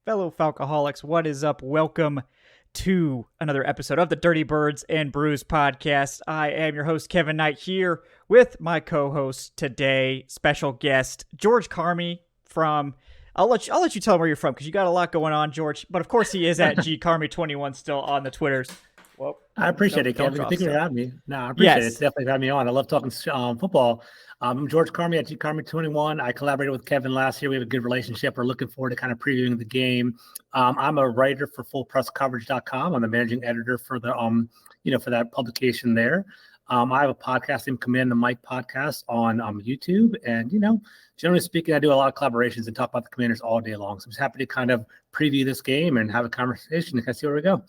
fellow Falcoholics. What is up? Welcome to another episode of the Dirty Birds and Brews podcast. I am your host, Kevin Knight, here with my co-host today, special guest, George Carmi from... I'll let you tell him where you're from, because you got a lot going on, George. But of course, he is at gcarmi21 still on the Twitters. Well, I appreciate it, Kevin. Thank you for having me. No, I appreciate it. It's definitely having me on. I love talking football. I'm George Carmi at gcarmi21. I collaborated with Kevin last year. We have a good relationship. We're looking forward to kind of previewing the game. I'm a writer for fullpresscoverage.com. I'm the managing editor for the for that publication there. I have a podcast named Command the Mic podcast on YouTube, and generally speaking, I do a lot of collaborations and talk about the Commanders all day long. So I'm just happy to kind of preview this game and have a conversation and kind of see where we go.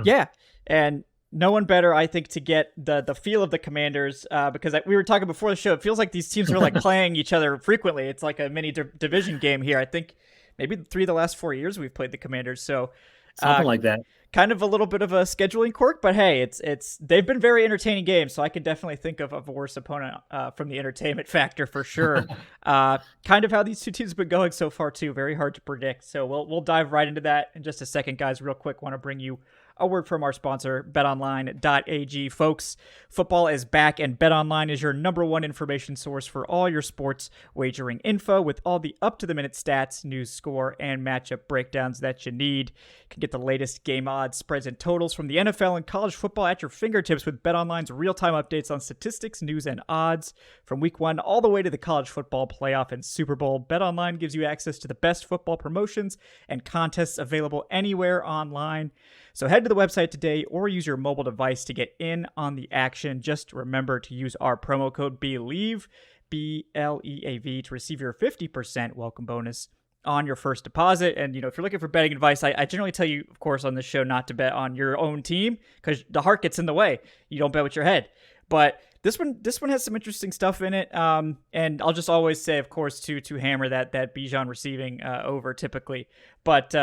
Yeah. And no one better, I think, to get the feel of the Commanders, because we were talking before the show. It feels like these teams are like playing each other frequently. It's like a mini division game here. I think maybe 3 of the last 4 years we've played the Commanders. So something like that. Kind of a little bit of a scheduling quirk, but hey, it's they've been very entertaining games. So I could definitely think of a worse opponent from the entertainment factor for sure. Kind of how these two teams have been going so far too. Very hard to predict. So we'll dive right into that in just a second, guys. Real quick, want to bring you a word from our sponsor, betonline.ag. Folks, football is back, and BetOnline is your number one information source for all your sports wagering info with all the up-to-the-minute stats, news, score, and matchup breakdowns that you need. You can get the latest game odds, spreads, and totals from the NFL and college football at your fingertips with BetOnline's real-time updates on statistics, news, and odds. From Week 1 all the way to the college football playoff and Super Bowl, BetOnline gives you access to the best football promotions and contests available anywhere online. So head to the website today or use your mobile device to get in on the action. Just remember to use our promo code BELIEVE, BLEAV, to receive your 50% welcome bonus on your first deposit. And, if you're looking for betting advice, I generally tell you, of course, on this show not to bet on your own team because the heart gets in the way. You don't bet with your head. But this one has some interesting stuff in it. And I'll just always say, of course, to hammer that Bijan receiving over typically. But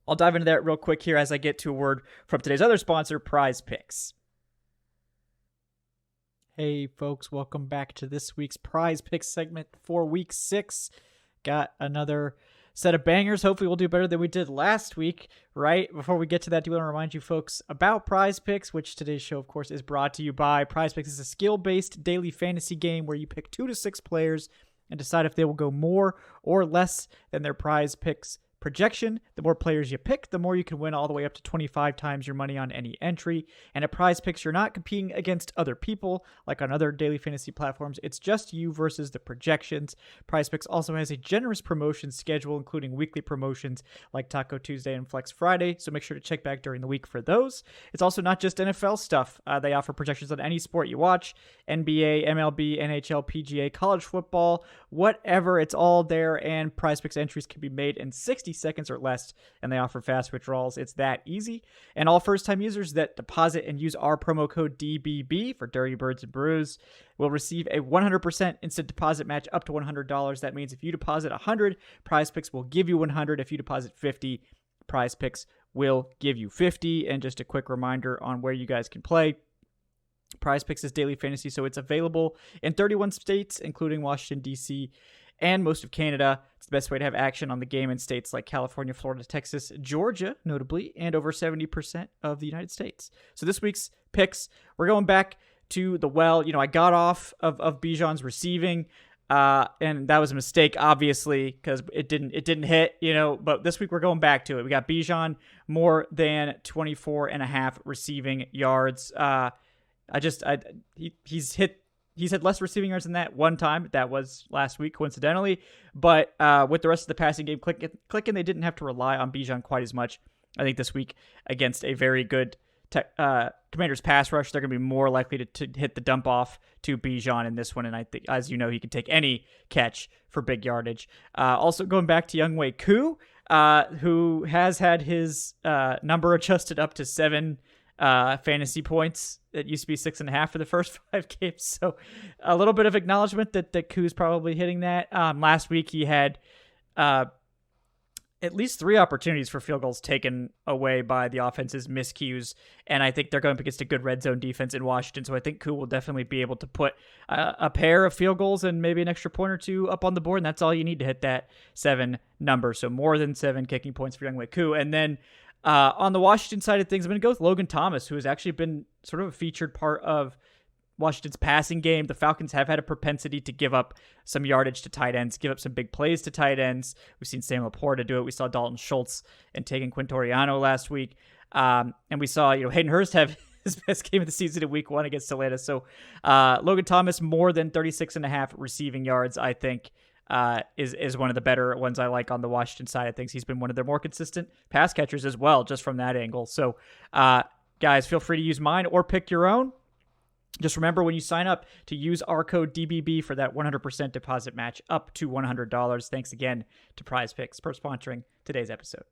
I'll dive into that real quick here as I get to a word from today's other sponsor, Prize Picks. Hey, folks, welcome back to this week's Prize Picks segment for Week 6. Got another set of bangers. Hopefully we'll do better than we did last week, right? Before we get to that, I do want to remind you folks about Prize Picks, which today's show, of course, is brought to you by Prize Picks. Is a skill-based daily fantasy game where you pick 2 to 6 players and decide if they will go more or less than their Prize Picks projection. The more players you pick, the more you can win, all the way up to 25 times your money on any entry. And at Prize Picks, you're not competing against other people like on other daily fantasy platforms. It's just you versus the projections. Prize Picks also has a generous promotion schedule, including weekly promotions like Taco Tuesday and Flex Friday, so make sure to check back during the week for those. It's also not just NFL stuff. They offer projections on any sport you watch: NBA, MLB, NHL, PGA, college football, whatever. It's all there, and Prize Picks entries can be made in 60 seconds or less, and they offer fast withdrawals. It's that easy. And all first-time users that deposit and use our promo code DBB for Dirty Birds and Brews will receive a 100% instant deposit match up to $100. That means if you deposit $100, Prize Picks will give you $100. If you deposit $50, Prize Picks will give you $50. And just a quick reminder on where you guys can play. Prize Picks is daily fantasy, so it's available in 31 states, including Washington, D.C., and most of Canada. It's the best way to have action on the game in states like California, Florida, Texas, Georgia, notably, and over 70% of the United States. So this week's picks, we're going back to the well. I got off of Bijan's receiving, and that was a mistake, obviously, because it didn't hit, but this week we're going back to it. We got Bijan more than 24.5 receiving yards. He's had less receiving yards than that one time. That was last week, coincidentally. But with the rest of the passing game clicking, they didn't have to rely on Bijan quite as much. I think this week against a very good Commanders pass rush, they're going to be more likely to hit the dump off to Bijan in this one. And I think, as you know, he can take any catch for big yardage. Also going back to Younghoe Koo, who has had his number adjusted up to 7 fantasy points. It used to be 6.5 for the first 5 games. So a little bit of acknowledgement that Koo's probably hitting that. Last week he had at least 3 opportunities for field goals taken away by the offense's miscues. And I think they're going up against a good red zone defense in Washington. So I think Koo will definitely be able to put a pair of field goals and maybe an extra point or 2 up on the board. And that's all you need to hit that 7 number. So more than 7 kicking points for Younghoe Koo. And then on the Washington side of things, I'm going to go with Logan Thomas, who has actually been sort of a featured part of Washington's passing game. The Falcons have had a propensity to give up some yardage to tight ends, give up some big plays to tight ends. We've seen Sam Laporta do it. We saw Dalton Schultz and taking Quintoriano last week. And we saw, Hayden Hurst have his best game of the season in week 1 against Atlanta. So Logan Thomas, more than 36.5 receiving yards, I think, is one of the better ones I like on the Washington side of things. He's been one of their more consistent pass catchers as well, just from that angle. So guys, feel free to use mine or pick your own. Just remember when you sign up to use our code DBB for that 100% deposit match up to $100. Thanks again to Prize Picks for sponsoring today's episode.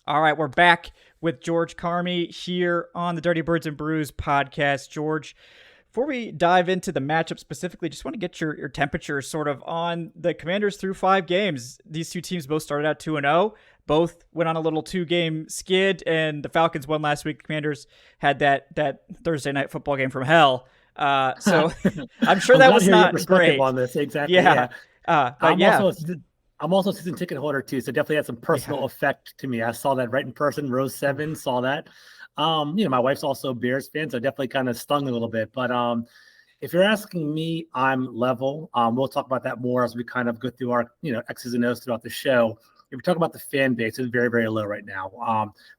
All right, we're back with George Carmi here on the Dirty Birds and Brews podcast. George, before we dive into the matchup specifically, just want to get your temperature sort of on the Commanders through 5 games. These 2 teams both started out 2-0. Both went on a little 2-game skid, and the Falcons won last week. The Commanders had that Thursday night football game from hell. So I'm sure that was not great. On this. Exactly. Yeah. I'm also a season ticket holder too, so definitely had some personal effect to me. I saw that right in person, row 7, saw that. My wife's also a Bears fan, so definitely kind of stung a little bit. But if you're asking me, I'm level. We'll talk about that more as we kind of go through our, X's and O's throughout the show. If we talk about the fan base, it's very, very low right now.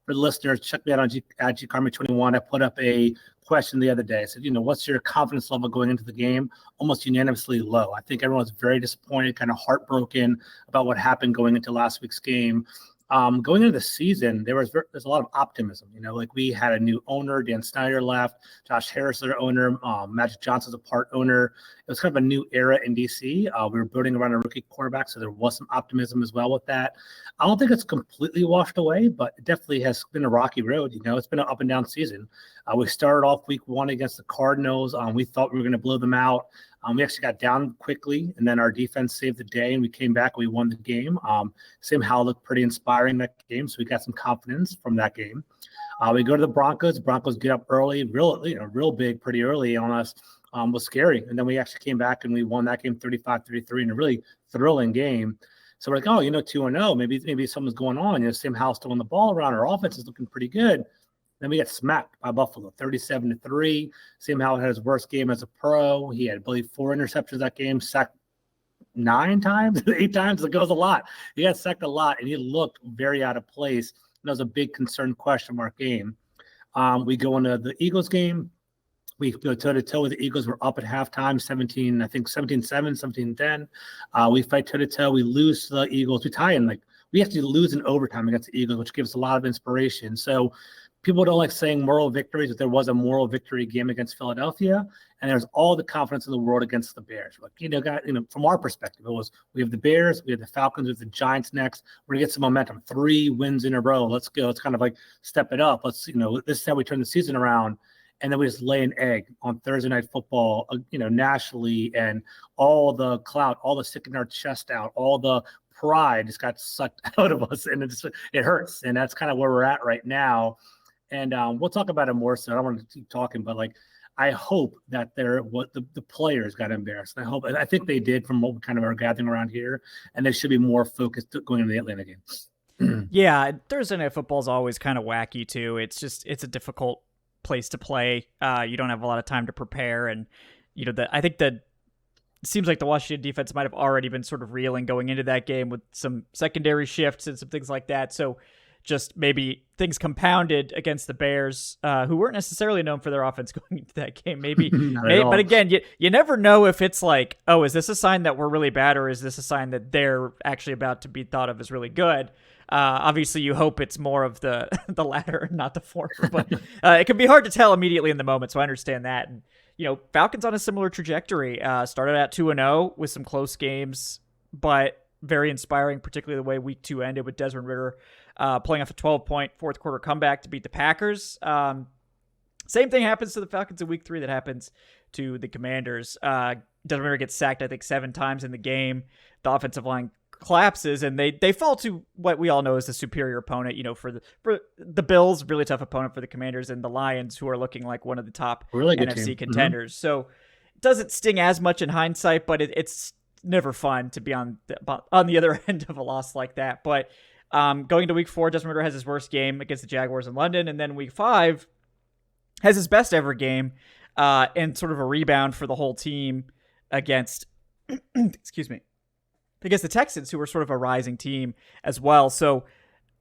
For the listeners, check me out on at GCarmi21. I put up a question the other day. I said, what's your confidence level going into the game? Almost unanimously low. I think everyone's very disappointed, kind of heartbroken about what happened going into last week's game. Going into the season, there's a lot of optimism. Like we had a new owner, Dan Snyder left, Josh Harris, their owner, Magic Johnson's a part owner. It was kind of a new era in DC. We were building around a rookie quarterback, so there was some optimism as well with that. I don't think it's completely washed away, but it definitely has been a rocky road. It's been an up and down season. We started off week 1 against the Cardinals. We thought we were going to blow them out. We actually got down quickly, and then our defense saved the day, and we came back and we won the game. Sam Howell looked pretty inspiring that game, so we got some confidence from that game. We go to the Broncos. The Broncos get up early, real big, pretty early on us. Was scary, and then we actually came back and we won that game 35-33 in a really thrilling game. So we're like, 2-0, maybe something's going on. Sam Howell's throwing the ball around. Our offense is looking pretty good. Then we got smacked by Buffalo, 37-3. Sam Howell had his worst game as a pro. He had, I believe, 4 interceptions that game, sacked 9 times, 8 times. It goes a lot. He got sacked a lot, and he looked very out of place. That was a big concern question mark game. We go into the Eagles game. We go toe-to-toe with the Eagles. We're up at halftime, 17-7, 17-10. We fight toe-to-toe. We lose to the Eagles. We tie in. We actually lose in overtime against the Eagles, which gives us a lot of inspiration. So people don't like saying moral victories, but there was a moral victory game against Philadelphia, and there's all the confidence in the world against the Bears. From our perspective, it was we have the Bears, we have the Falcons, we have the Giants next. We're gonna get some momentum. 3 wins in a row. Let's go. It's kind of like step it up. Let's, this is how we turn the season around. And then we just lay an egg on Thursday Night Football, nationally, and all the clout, all the sticking our chest out, all the pride just got sucked out of us, and it hurts. And that's kind of where we're at right now. And we'll talk about it more. So I don't want to keep talking, but I hope that the players got embarrassed. I think they did from what we kind of are gathering around here, and they should be more focused going into the Atlanta game. Yeah, Thursday Night Football is always kind of wacky too. It's a difficult place to play. You don't have a lot of time to prepare, and I think that it seems like the Washington defense might have already been sort of reeling going into that game with some secondary shifts and some things like that. So just maybe things compounded against the Bears, who weren't necessarily known for their offense going into that game. But again, you never know if it's like, oh, is this a sign that we're really bad, or is this a sign that they're actually about to be thought of as really good? Obviously, you hope it's more of the latter, not the former. But it can be hard to tell immediately in the moment, so I understand that. And Falcons on a similar trajectory. Started at 2-0 with some close games, but very inspiring, particularly the way Week 2 ended with Desmond Ridder pulling off a 12-point fourth quarter comeback to beat the Packers. Same thing happens to the Falcons in Week 3 that happens to the Commanders. Desmond Ridder gets sacked, I think, 7 times in the game. The offensive line collapses and they fall to what we all know is the superior opponent, for the Bills, really tough opponent for the Commanders, and the Lions, who are looking like one of the top really good NFC team. contenders. So it doesn't sting as much in hindsight, but it's never fun to be on the other end of a loss like that. But going into week 4, Desmond Ridder has his worst game against the Jaguars in London, and then week 5 has his best ever game, and sort of a rebound for the whole team against excuse me, against the Texans, who were sort of a rising team as well. So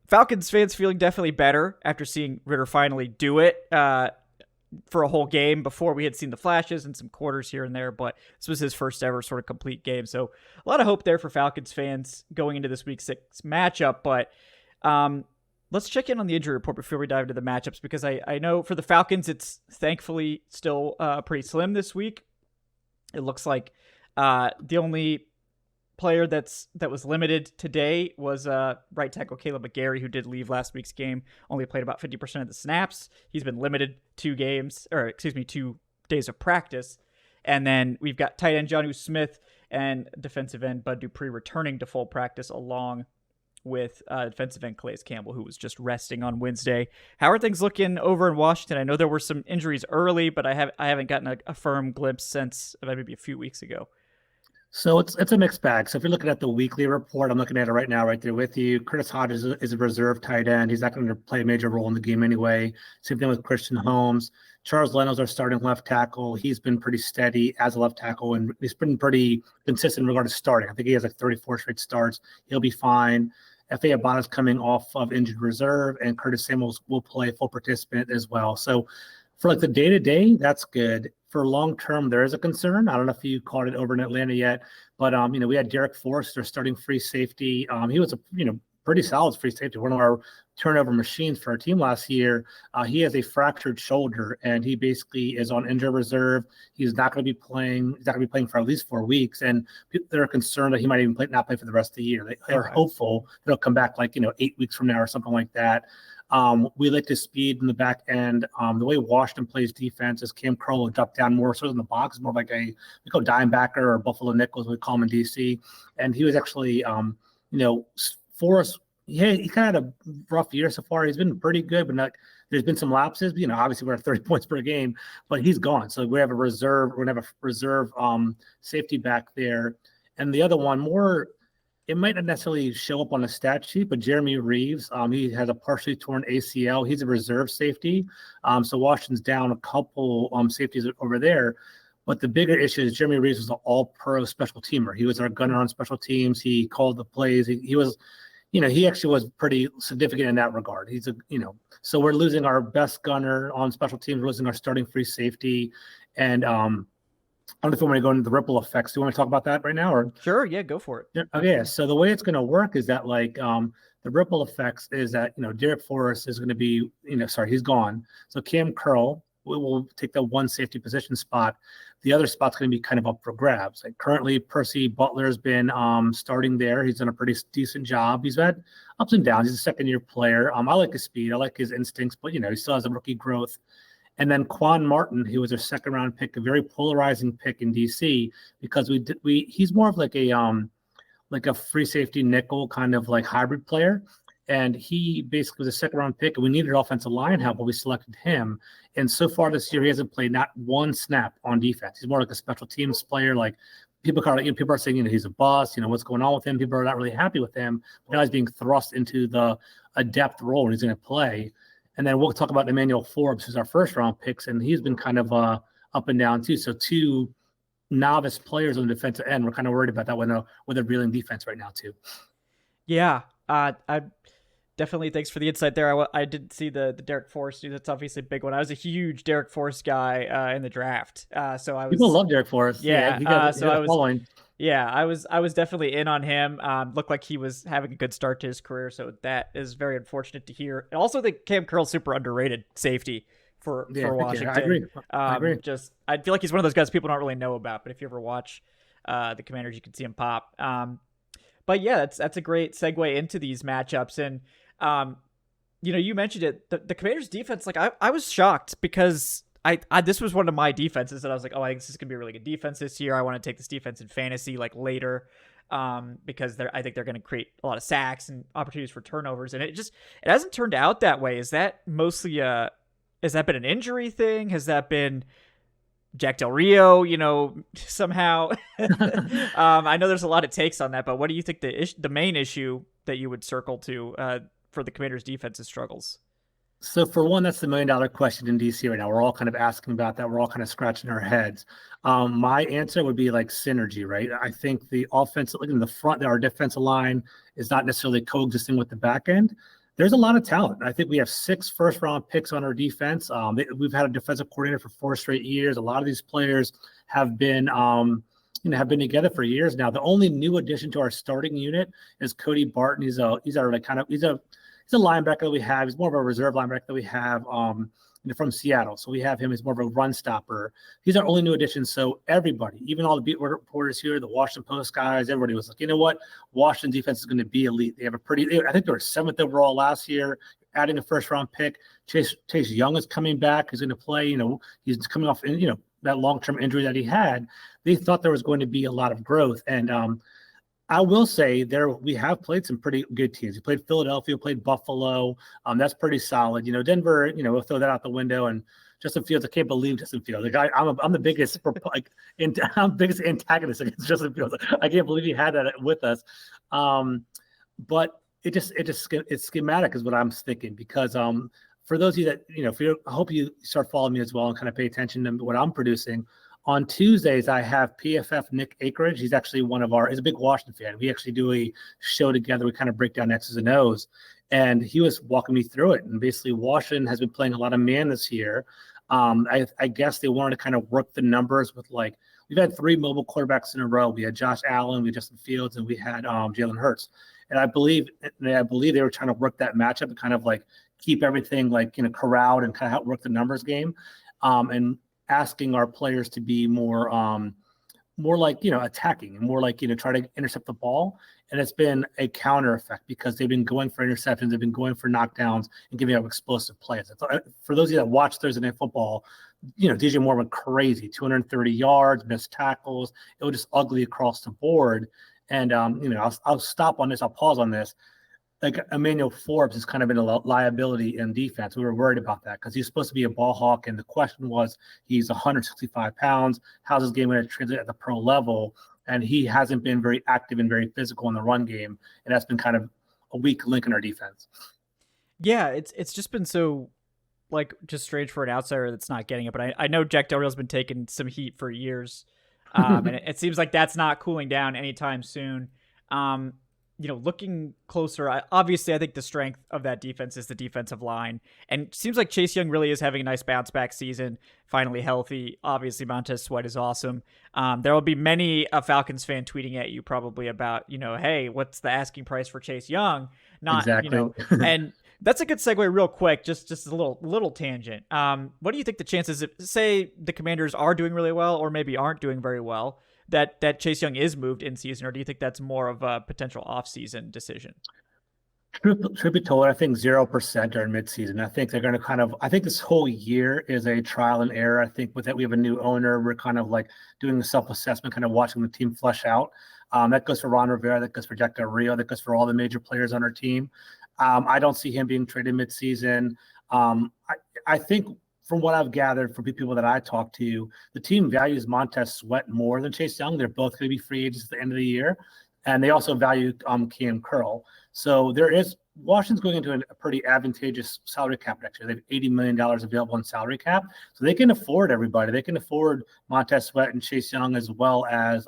Falcons fans feeling definitely better after seeing Ridder finally do it for a whole game. Before, we had seen the flashes and some quarters here and there, but this was his first ever sort of complete game. So a lot of hope there for Falcons fans going into this week 6 matchup. But let's check in on the injury report before we dive into the matchups, because I know for the Falcons, it's thankfully still pretty slim this week. It looks like the only player that was limited today was right tackle Caleb McGarry, who did leave last week's game, only played about 50% of the snaps. He's been limited 2 days of practice. And then we've got tight end Jonnu Smith and defensive end Bud Dupree returning to full practice, along with defensive end Calais Campbell, who was just resting on Wednesday. How are things looking over in Washington? I know there were some injuries early, but I haven't gotten a firm glimpse since maybe a few weeks ago. So it's a mixed bag. So if you're looking at the weekly report, I'm looking at it right now, right there with you. Curtis Hodges is a reserve tight end. He's not going to play a major role in the game anyway. Same thing with Christian Holmes. Charles Leno's our starting left tackle. He's been pretty steady as a left tackle, and he's been pretty consistent in regard to starting. I think he has like 34 straight starts. He'll be fine. F.A. Abada's coming off of injured reserve, and Curtis Samuels will play full participant as well. So for like the day-to-day, that's good. For long-term, there is a concern. I don't know if you caught it over in Atlanta yet, but we had Derek Forrester starting free safety. He was a pretty solid free safety, one of our turnover machines for our team last year. He has a fractured shoulder, and he basically is on injured reserve. He's not going to be playing. He's not going to be playing for at least 4 weeks, and they're concerned that he might even not play for the rest of the year. They're hopeful that he'll come back 8 weeks from now or something like that. We like his speed in the back end. The way Washington plays defense is Cam Curl will drop down more sort of in the box, more like we call dime backer or Buffalo Nickels, we call him in DC. And he was actually, for us, he kind of had a rough year so far. He's been pretty good, but there's been some lapses. Obviously we're at 30 points per game, but he's gone. So we have a reserve. We're gonna have a reserve safety back there. And the other one, it might not necessarily show up on the stat sheet, but Jeremy Reeves, he has a partially torn ACL. He's a reserve safety. So Washington's down a couple safeties over there. But the bigger issue is Jeremy Reeves was an all-pro special teamer. He was our gunner on special teams. He called the plays. He was, he actually was pretty significant in that regard. So we're losing our best gunner on special teams. We're losing our starting free safety. And I don't know if you want to go into the ripple effects. Do you want to talk about that right now? Or Sure, yeah, go for it. Okay, so the way it's going to work is that the ripple effects is that Derek Forrest is going to be he's gone. So Cam Curl will take the one safety position spot. The other spot's going to be kind of up for grabs. Like currently, Percy Butler's been starting there. He's done a pretty decent job. He's had ups and downs. He's a second-year player. I like his speed. I like his instincts, but he still has a rookie growth. And then Quan Martin, who was a second-round pick, a very polarizing pick in DC, because he's more of like a free safety nickel kind of like hybrid player. And he basically was a second-round pick, and we needed offensive line help, but we selected him. And so far this year, he hasn't played not one snap on defense. He's more like a special teams player. Like people are saying, he's a bust. What's going on with him? People are not really happy with him. But now he's being thrust into a depth role, and he's going to play. And then we'll talk about Emmanuel Forbes, who's our first-round picks, and he's been kind of up and down too. So 2 novice players on the defensive end. We're kind of worried about that with a reeling defense right now too. Yeah, I definitely. Thanks for the insight there. I did see the Derek Forrest news. That's obviously a big one. I was a huge Derek Forrest guy in the draft. People love Derek Forrest. Yeah. He got following. Yeah, I was definitely in on him. Looked like he was having a good start to his career, so that is very unfortunate to hear. And also, I think Cam Curl's super underrated safety for Washington. I agree. I feel like he's one of those guys people don't really know about, but if you ever watch the Commanders, you can see him pop. But yeah, that's a great segue into these matchups. And you mentioned it, the Commanders defense. Like I was shocked because I this was one of my defenses that I was like, oh, I think this is gonna be a really good defense this year. I want to take this defense in fantasy like later, because I think they're gonna create a lot of sacks and opportunities for turnovers, and it hasn't turned out that way. Is that mostly has that been an injury thing? Has that been Jack Del Rio, somehow? I know there's a lot of takes on that, but what do you think the main issue that you would circle to for the Commanders' defensive struggles? So for one, that's the $1 million question in DC right now. We're all kind of asking about that. We're all kind of scratching our heads. My answer would be like synergy, right? I think the offense, like in the front, our defensive line is not necessarily coexisting with the back end. There's a lot of talent. I think we have 6 first-round picks on our defense. We've had a defensive coordinator for 4 straight years. A lot of these players have been, have been together for years now. The only new addition to our starting unit is Cody Barton. He's a linebacker that we have. He's more of a reserve linebacker that we have from Seattle. So we have him as more of a run stopper. He's our only new addition. So everybody, even all the beat reporters here, the Washington Post guys, everybody was like, you know what? Washington defense is going to be elite. They have I think they were 7th overall last year, adding a first-round pick. Chase Young is coming back. He's going to play. He's coming off, that long-term injury that he had. They thought there was going to be a lot of growth. And I will say we have played some pretty good teams. We played Philadelphia, played Buffalo. That's pretty solid. Denver, we'll throw that out the window. And Justin Fields, I can't believe Justin Fields. Like I'm the biggest biggest antagonist against Justin Fields. I can't believe he had that with us. But it's schematic is what I'm thinking, because for those of you that I hope you start following me as well and kind of pay attention to what I'm producing. On Tuesdays, I have PFF Nick Akeridge. He's actually he's a big Washington fan. We actually do a show together. We kind of break down X's and O's. And he was walking me through it. And basically, Washington has been playing a lot of man this year. I guess they wanted to kind of work the numbers with, we've had 3 mobile quarterbacks in a row. We had Josh Allen, we had Justin Fields, and we had Jalen Hurts. And I believe they were trying to work that matchup and kind of keep everything corralled and kind of outwork the numbers game. And asking our players to be more attacking and more try to intercept the ball. And it's been a counter effect because they've been going for interceptions, they've been going for knockdowns and giving up explosive plays. For those of you that watch Thursday Night Football, DJ Moore went crazy, 230 yards, missed tackles. It was just ugly across the board. And I'll stop on this. I'll pause on this. Emmanuel Forbes has kind of been a liability in defense. We were worried about that because he's supposed to be a ball hawk. And the question was, he's 165 pounds. How's his game going to translate at the pro level? And he hasn't been very active and very physical in the run game. And that's been kind of a weak link in our defense. Yeah, it's just been so just strange for an outsider that's not getting it. But I know Jack Del Rio's been taking some heat for years. And it seems like that's not cooling down anytime soon. Looking closer, obviously, I think the strength of that defense is the defensive line. And it seems like Chase Young really is having a nice bounce back season, finally healthy. Obviously, Montez Sweat is awesome. There will be many a Falcons fan tweeting at you probably about, hey, what's the asking price for Chase Young? Exactly. And that's a good segue real quick, just a little tangent. What do you think the chances of, say, the Commanders are doing really well or maybe aren't doing very well, that Chase Young is moved in season, or do you think that's more of a potential off-season decision? Truth be told, I think 0% during midseason. I think they're going to I think this whole year is a trial and error. I think with that, we have a new owner. We're kind of doing a self-assessment, kind of watching the team flesh out. That goes for Ron Rivera. That goes for Jack Del Rio. That goes for all the major players on our team. I don't see him being traded midseason. I think from what I've gathered from people that I talked to, the team values Montez Sweat more than Chase Young. They're both going to be free agents at the end of the year. And they also value Cam Curl. So Washington's going into a pretty advantageous salary cap next year. They have $80 million available in salary cap. So they can afford everybody. They can afford Montez Sweat and Chase Young as well as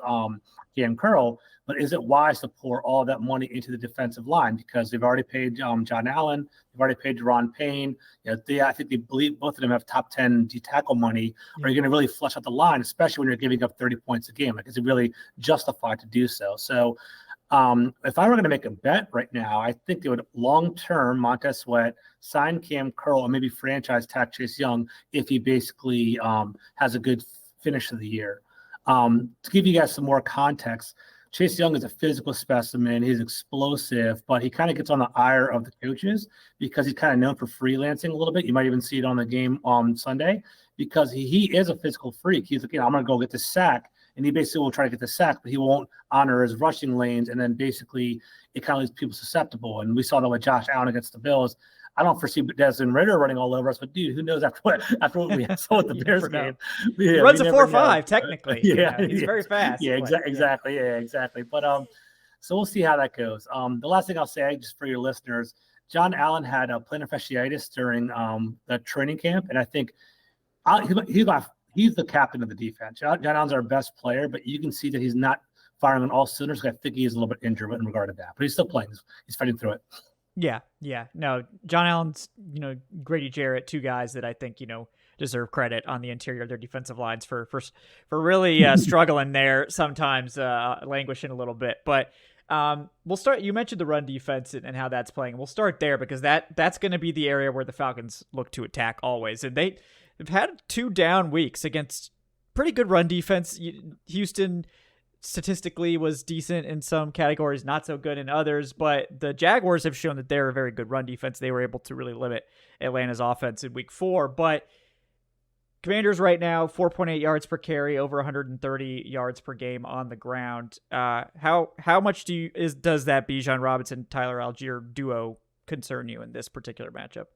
Cam Curl. But is it wise to pour all that money into the defensive line? Because they've already paid John Allen. They've already paid Deron Payne. I think they believe both of them have top 10 D tackle money. Or you're going to really flush out the line, especially when you're giving up 30 points a game. Is it really justified to do so? So if I were going to make a bet right now, I think they would long-term Montez Sweat, sign Cam Curl, and maybe franchise tag Chase Young if he basically has a good finish of the year. To give you guys some more context, Chase Young is a physical specimen. He's explosive, but he kind of gets on the ire of the coaches because he's kind of known for freelancing a little bit. You might even see it on the game on Sunday because he is a physical freak. He's like, I'm going to go get the sack. And he basically will try to get the sack, but he won't honor his rushing lanes. And then basically it kind of leaves people susceptible. And we saw that with Josh Allen against the Bills. I don't foresee Desmond Ridder running all over us, but dude, who knows after what we saw with the Bears game? Yeah, he runs a 4.5 technically. He's very fast. Yeah, exactly. Yeah, exactly. But so we'll see how that goes. The last thing I'll say, just for your listeners, John Allen had a plantar fasciitis during the training camp, and I think he's the captain of the defense. John Allen's our best player, but you can see that he's not firing on all cylinders. I think he is a little bit injured in regard to that, but he's still playing. He's fighting through it. Yeah. No, John Allen's, Grady Jarrett, two guys that I think, deserve credit on the interior of their defensive lines for really struggling there sometimes, languishing a little bit. But we'll start. You mentioned the run defense and how that's playing. We'll start there because that's going to be the area where the Falcons look to attack always. And they've had 2 down weeks against pretty good run defense. Houston statistically was decent in some categories, not so good in others, but the Jaguars have shown that they're a very good run defense. They were able to really limit Atlanta's offense in week 4, but Commanders right now, 4.8 yards per carry, over 130 yards per game on the ground. How much does that Bijan Robinson, Tyler Algier duo concern you in this particular matchup?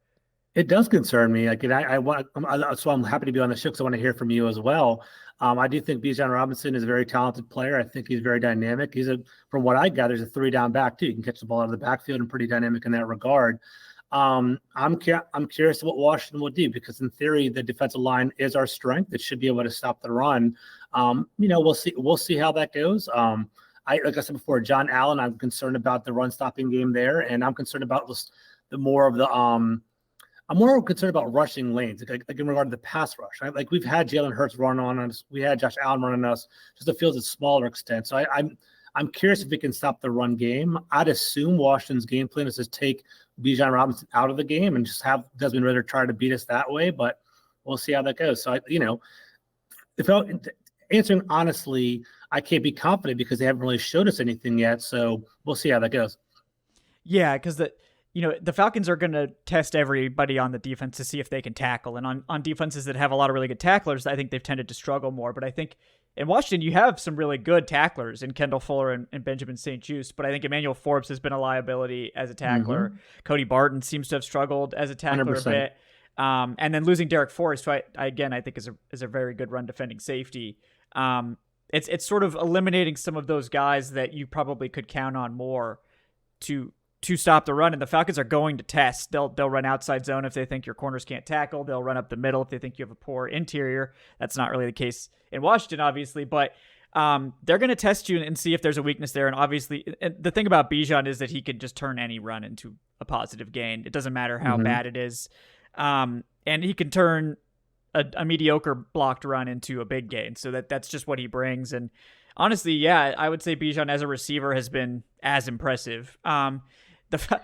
It does concern me. Like, so I'm happy to be on the show because I want to hear from you as well. I do think Bijan Robinson is a very talented player. I think he's very dynamic. From what I gather, he's a 3-down back too. You can catch the ball out of the backfield and pretty dynamic in that regard. I'm curious what Washington will do because in theory, the defensive line is our strength. It should be able to stop the run. We'll see how that goes. Like I said before, John Allen, I'm concerned about the run stopping game there, and I'm concerned about I'm more concerned about rushing lanes, like in regard to the pass rush. Right? Like we've had Jalen Hurts run on us, we had Josh Allen run on us, just the field's a smaller extent. So I'm curious if we can stop the run game. I'd assume Washington's game plan is to take Bijan Robinson out of the game and just have Desmond Ridder try to beat us that way. But we'll see how that goes. So answering honestly, I can't be confident because they haven't really showed us anything yet. So we'll see how that goes. Yeah, because the Falcons are going to test everybody on the defense to see if they can tackle. And on defenses that have a lot of really good tacklers, I think they've tended to struggle more. But I think in Washington, you have some really good tacklers in Kendall Fuller and Benjamin St-Juste. But I think Emmanuel Forbes has been a liability as a tackler. Mm-hmm. Cody Barton seems to have struggled as a tackler 100%. A bit. And then losing Derek Forrest, who I think is a very good run defending safety. It's sort of eliminating some of those guys that you probably could count on more to stop the run, and the Falcons are going to test. They'll run outside zone if they think your corners can't tackle. They'll run up the middle if they think you have a poor interior. That's not really the case in Washington, obviously, but they're going to test you and see if there's a weakness there. And obviously, the thing about Bijan is that he can just turn any run into a positive gain. It doesn't matter how bad it is, and he can turn a mediocre blocked run into a big gain. So that's just what he brings. And honestly, yeah, I would say Bijan as a receiver has been as impressive.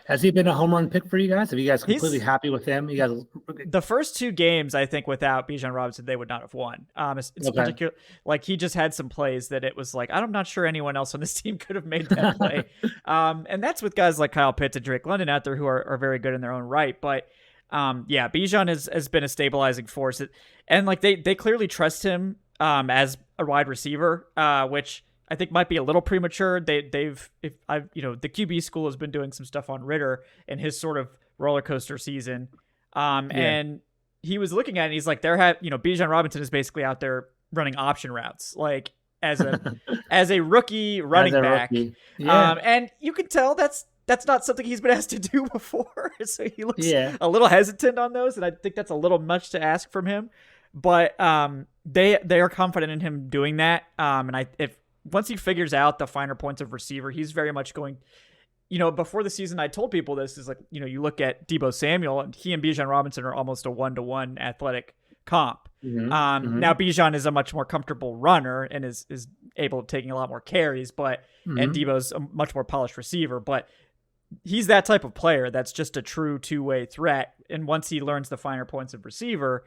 Has he been a home run pick for you guys? Are you guys completely happy with him? The first 2 games, I think, without Bijan Robinson, they would not have won. It's okay. Particular, like he just had some plays that it was like, I'm not sure anyone else on this team could have made that play. And that's with guys like Kyle Pitts and Drake London out there who are very good in their own right. But Bijan has been a stabilizing force. And like they clearly trust him as a wide receiver, which I think might be a little premature. The QB school has been doing some stuff on Ridder and his sort of roller coaster season. And he was looking at it and he's like, Bijan Robinson is basically out there running option routes, like as a rookie running back. Rookie. Yeah. And you can tell that's not something he's been asked to do before. So he looks a little hesitant on those. And I think that's a little much to ask from him, but they are confident in him doing that. And once he figures out the finer points of receiver, he's very much going, before the season, I told people this is like, you look at Deebo Samuel and he and Bijan Robinson are almost a 1-to-1 athletic comp. Now Bijan is a much more comfortable runner and is able to taking a lot more carries, and Deebo's a much more polished receiver, but he's that type of player that's just a true 2-way threat. And once he learns the finer points of receiver,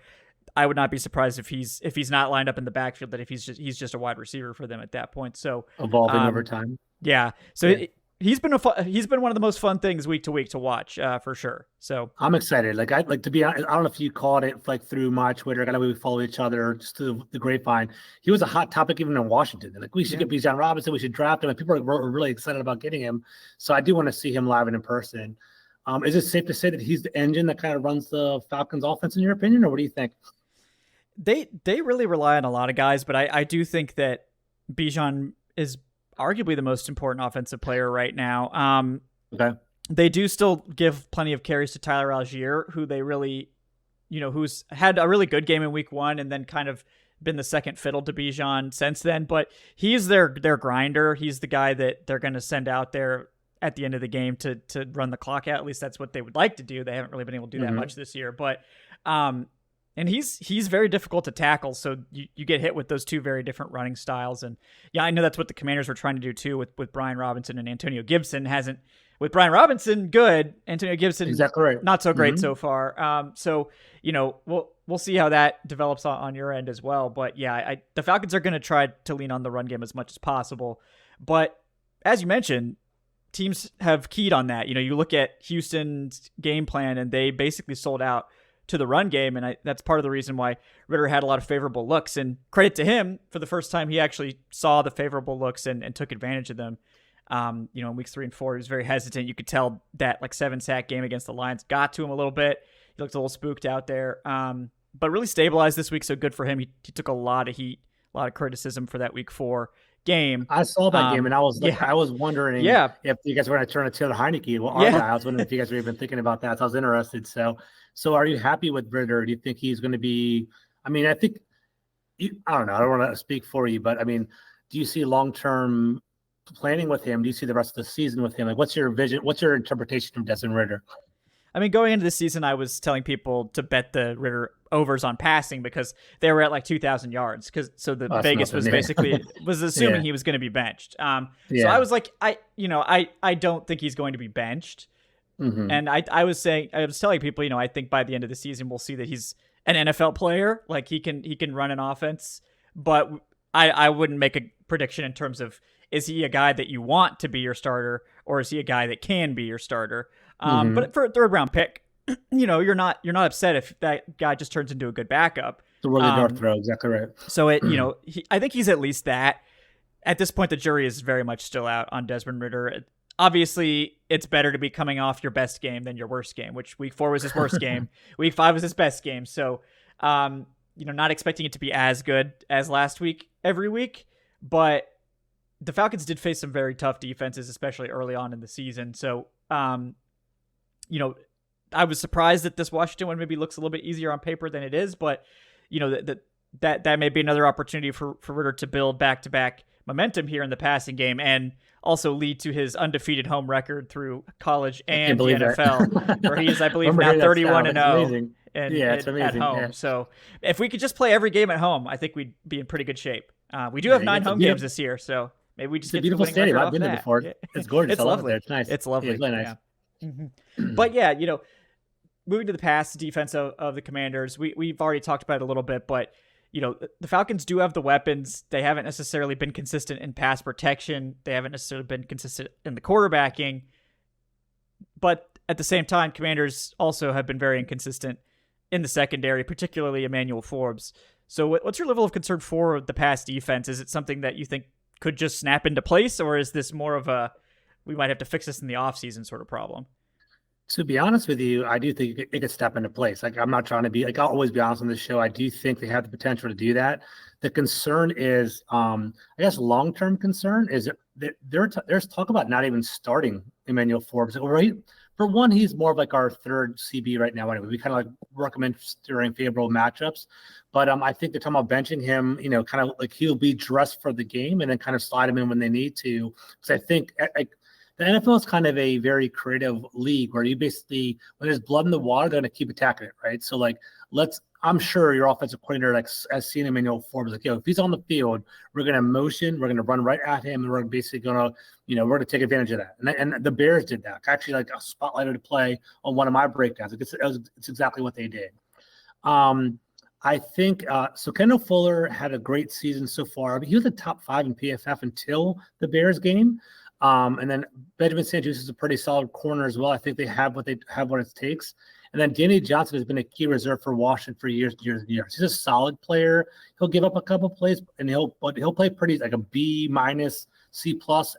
I would not be surprised if he's not lined up in the backfield, that if he's just a wide receiver for them at that point. So evolving over time. Yeah. So he's been one of the most fun things week to week to watch, for sure. So I'm excited. Like to be honest, I don't know if you caught it like through my Twitter. I know we follow each other just through the grapevine. He was a hot topic even in Washington. Like we should get Bijan Robinson. We should draft him. And people are really excited about getting him. So I do want to see him live and in person. Is it safe to say that he's the engine that kind of runs the Falcons offense in your opinion, or what do you think? They really rely on a lot of guys, but I do think that Bijan is arguably the most important offensive player right now. Okay. They do still give plenty of carries to Tyler Algier, who they really, who's had a really good game in week 1 and then kind of been the second fiddle to Bijan since then. But he's their grinder. He's the guy that they're going to send out there at the end of the game to run the clock out. At least that's what they would like to do. They haven't really been able to do that much this year. But and he's very difficult to tackle, so you get hit with those two very different running styles. And yeah, I know that's what the Commanders were trying to do too with Brian Robinson and Antonio Gibson. With Brian Robinson, good. Antonio Gibson, exactly right. Not so great so far. So we'll see how that develops on your end as well. But yeah, the Falcons are going to try to lean on the run game as much as possible. But as you mentioned, teams have keyed on that. You look at Houston's game plan, and they basically sold out to the run game, and that's part of the reason why Ritter had a lot of favorable looks. And credit to him, for the first time, he actually saw the favorable looks and took advantage of them. In weeks 3 and 4, he was very hesitant. You could tell that 7-sack game against the Lions got to him a little bit. He looked a little spooked out there, but really stabilized this week. So good for him. He took a lot of heat, a lot of criticism for that week 4 game. I saw that game, and I was wondering if you guys were going to turn it to the Heineke. Well, I was wondering if you guys were even thinking about that. So I was interested. So are you happy with Ritter? Do you think he's going to be? I mean, I think I don't know. I don't want to speak for you, but I mean, do you see long-term planning with him? Do you see the rest of the season with him? Like, what's your vision? What's your interpretation of Desmond Ritter? I mean, going into this season, I was telling people to bet the Ritter overs on passing because they were at 2,000 yards. Vegas was basically assuming he was going to be benched. So I was like, I don't think he's going to be benched. Mm-hmm. And I was telling people, I think by the end of the season, we'll see that he's an NFL player. Like he can run an offense, but I wouldn't make a prediction in terms of, is he a guy that you want to be your starter, or is he a guy that can be your starter? But for a 3rd round pick, you're not upset if that guy just turns into a good backup. The really dark throw, exactly right. So I think he's at least that. At this point, the jury is very much still out on Desmond Ritter. Obviously, it's better to be coming off your best game than your worst game, which week 4 was his worst game. Week 5 was his best game. So, not expecting it to be as good as last week every week, but the Falcons did face some very tough defenses, especially early on in the season. So, I was surprised that this Washington one maybe looks a little bit easier on paper than it is, but that may be another opportunity for Ritter to build back-to-back momentum here in the passing game and also lead to his undefeated home record through college and the NFL, where he is, I believe, now 31-0 at home. Yeah. So if we could just play every game at home, I think we'd be in pretty good shape. We do have 9 home games this year, so maybe we just get a beautiful stadium. I've been there before. It's gorgeous. It's lovely. It's nice. It's lovely. Yeah, it's really nice. Yeah. Mm-hmm. But yeah, moving to the pass defense of the Commanders, we've already talked about it a little bit, but the Falcons do have the weapons. They haven't necessarily been consistent in pass protection. They haven't necessarily been consistent in the quarterbacking. But at the same time, Commanders also have been very inconsistent in the secondary, particularly Emmanuel Forbes. So what's your level of concern for the pass defense? Is it something that you think could just snap into place, or is this more of a, we might have to fix this in the offseason sort of problem? To be honest with you, I do think it could step into place. Like, I'm not trying to be, I'll always be honest on this show. I do think they have the potential to do that. The concern is, I guess, long-term concern is that there's talk about not even starting Emmanuel Forbes. Right? For one, he's more of like our 3rd CB right now. Anyway, we kind of recommend during favorable matchups. But I think they're talking about benching him, kind of like he'll be dressed for the game and then kind of slide him in when they need to. Because I think the NFL is kind of a very creative league where you basically, when there's blood in the water, they're going to keep attacking it, right? So, I'm sure your offensive coordinator, has seen Emmanuel Forbes, if he's on the field, we're going to motion, we're going to run right at him, and we're basically going to, we're going to take advantage of that. And the Bears did that. Actually, a spotlighted a play on one of my breakdowns. It's exactly what they did. I think so. Kendall Fuller had a great season so far. He was a top 5 in PFF until the Bears game. And then Benjamin St-Juste is a pretty solid corner as well. I think they have what it takes. And then Danny Johnson has been a key reserve for Washington for years and years and years. He's a solid player. He'll give up a couple plays, and he'll play pretty like a B minus, C plus,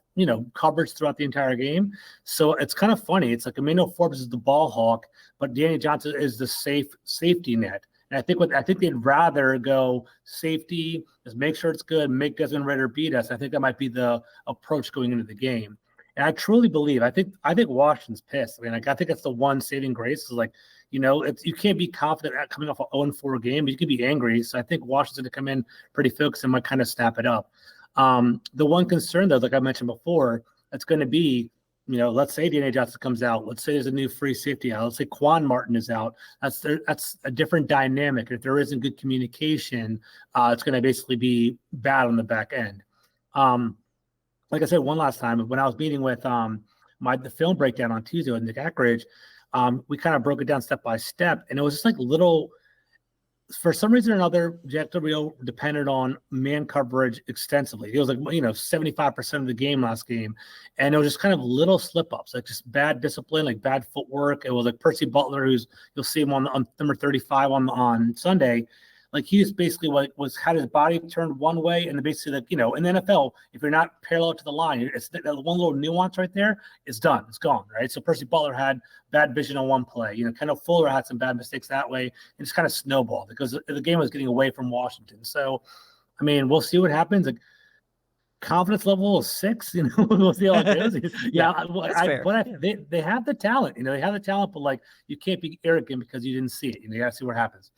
coverage throughout the entire game. So it's kind of funny. It's like Emmanuel Forbes is the ball hawk, but Danny Johnson is the safety net. And I think they'd rather go safety, just make sure it's good, make Desmond Ridder beat us. I think that might be the approach going into the game. And I truly believe, I think Washington's pissed. I think that's the one saving grace. Is you can't be confident at coming off an 0-4 game, but you can be angry. So I think Washington's going to come in pretty focused and might kind of snap it up. The one concern, though, like I mentioned before, that's going to be, let's say Danny Johnson comes out. Let's say there's a new free safety out. Let's say Quan Martin is out. That's a different dynamic. If there isn't good communication, it's going to basically be bad on the back end. Like I said one last time, when I was meeting with the film breakdown on Tuesday with Nick Ackridge, we kind of broke it down step by step, and it was just like little. For some reason or another, Jack Del Rio depended on man coverage extensively. It was like 75% of the game last game, and it was just kind of little slip ups, like just bad discipline, like bad footwork. It was like Percy Butler, you'll see him on number 35 on Sunday. Like he just basically had his body turned one way, and then basically in the NFL, if you're not parallel to the line, it's that one little nuance right there. It's done. It's gone. Right. So Percy Butler had bad vision on one play. Kendall Fuller had some bad mistakes that way. It's kind of snowballed because the game was getting away from Washington. So, we'll see what happens. Like confidence level is 6. We'll see how it goes. They have the talent. They have the talent, but you can't be arrogant because you didn't see it. You got to see what happens.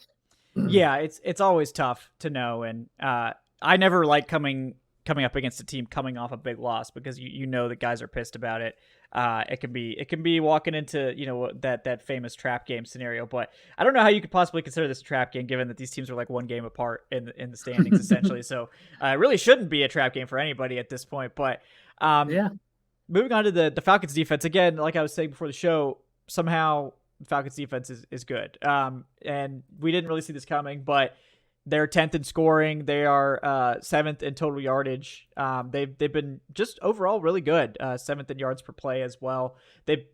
Yeah, it's always tough to know, and I never like coming up against a team coming off a big loss because you know the guys are pissed about it. It can be walking into that famous trap game scenario, but I don't know how you could possibly consider this a trap game given that these teams are like one game apart in the standings essentially. So it really shouldn't be a trap game for anybody at this point. But moving on to the Falcons defense again, like I was saying before the show, somehow Falcons defense is good. And we didn't really see this coming, but they're 10th in scoring. They are 7th in total yardage. They've been just overall really good. 7th in yards per play as well. They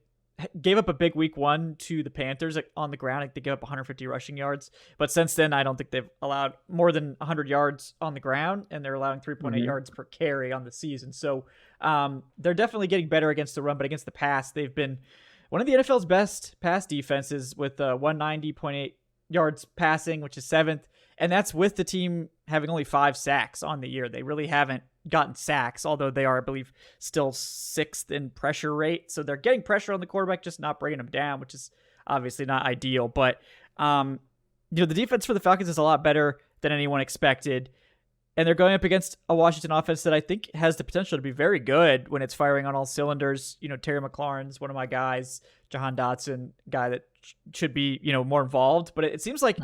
gave up a big week 1 to the Panthers on the ground. They gave up 150 rushing yards, but since then I don't think they've allowed more than 100 yards on the ground, and they're allowing 3.8 yards per carry on the season. So they're definitely getting better against the run, but against the pass, they've been one of the NFL's best pass defenses with 190.8 yards passing, which is 7th. And that's with the team having only 5 sacks on the year. They really haven't gotten sacks, although they are, I believe, still 6th in pressure rate. So they're getting pressure on the quarterback, just not bringing him down, which is obviously not ideal. But, the defense for the Falcons is a lot better than anyone expected. And they're going up against a Washington offense that I think has the potential to be very good when it's firing on all cylinders. Terry McLaurin's one of my guys, Jahan Dotson, guy that should be, more involved. But it seems like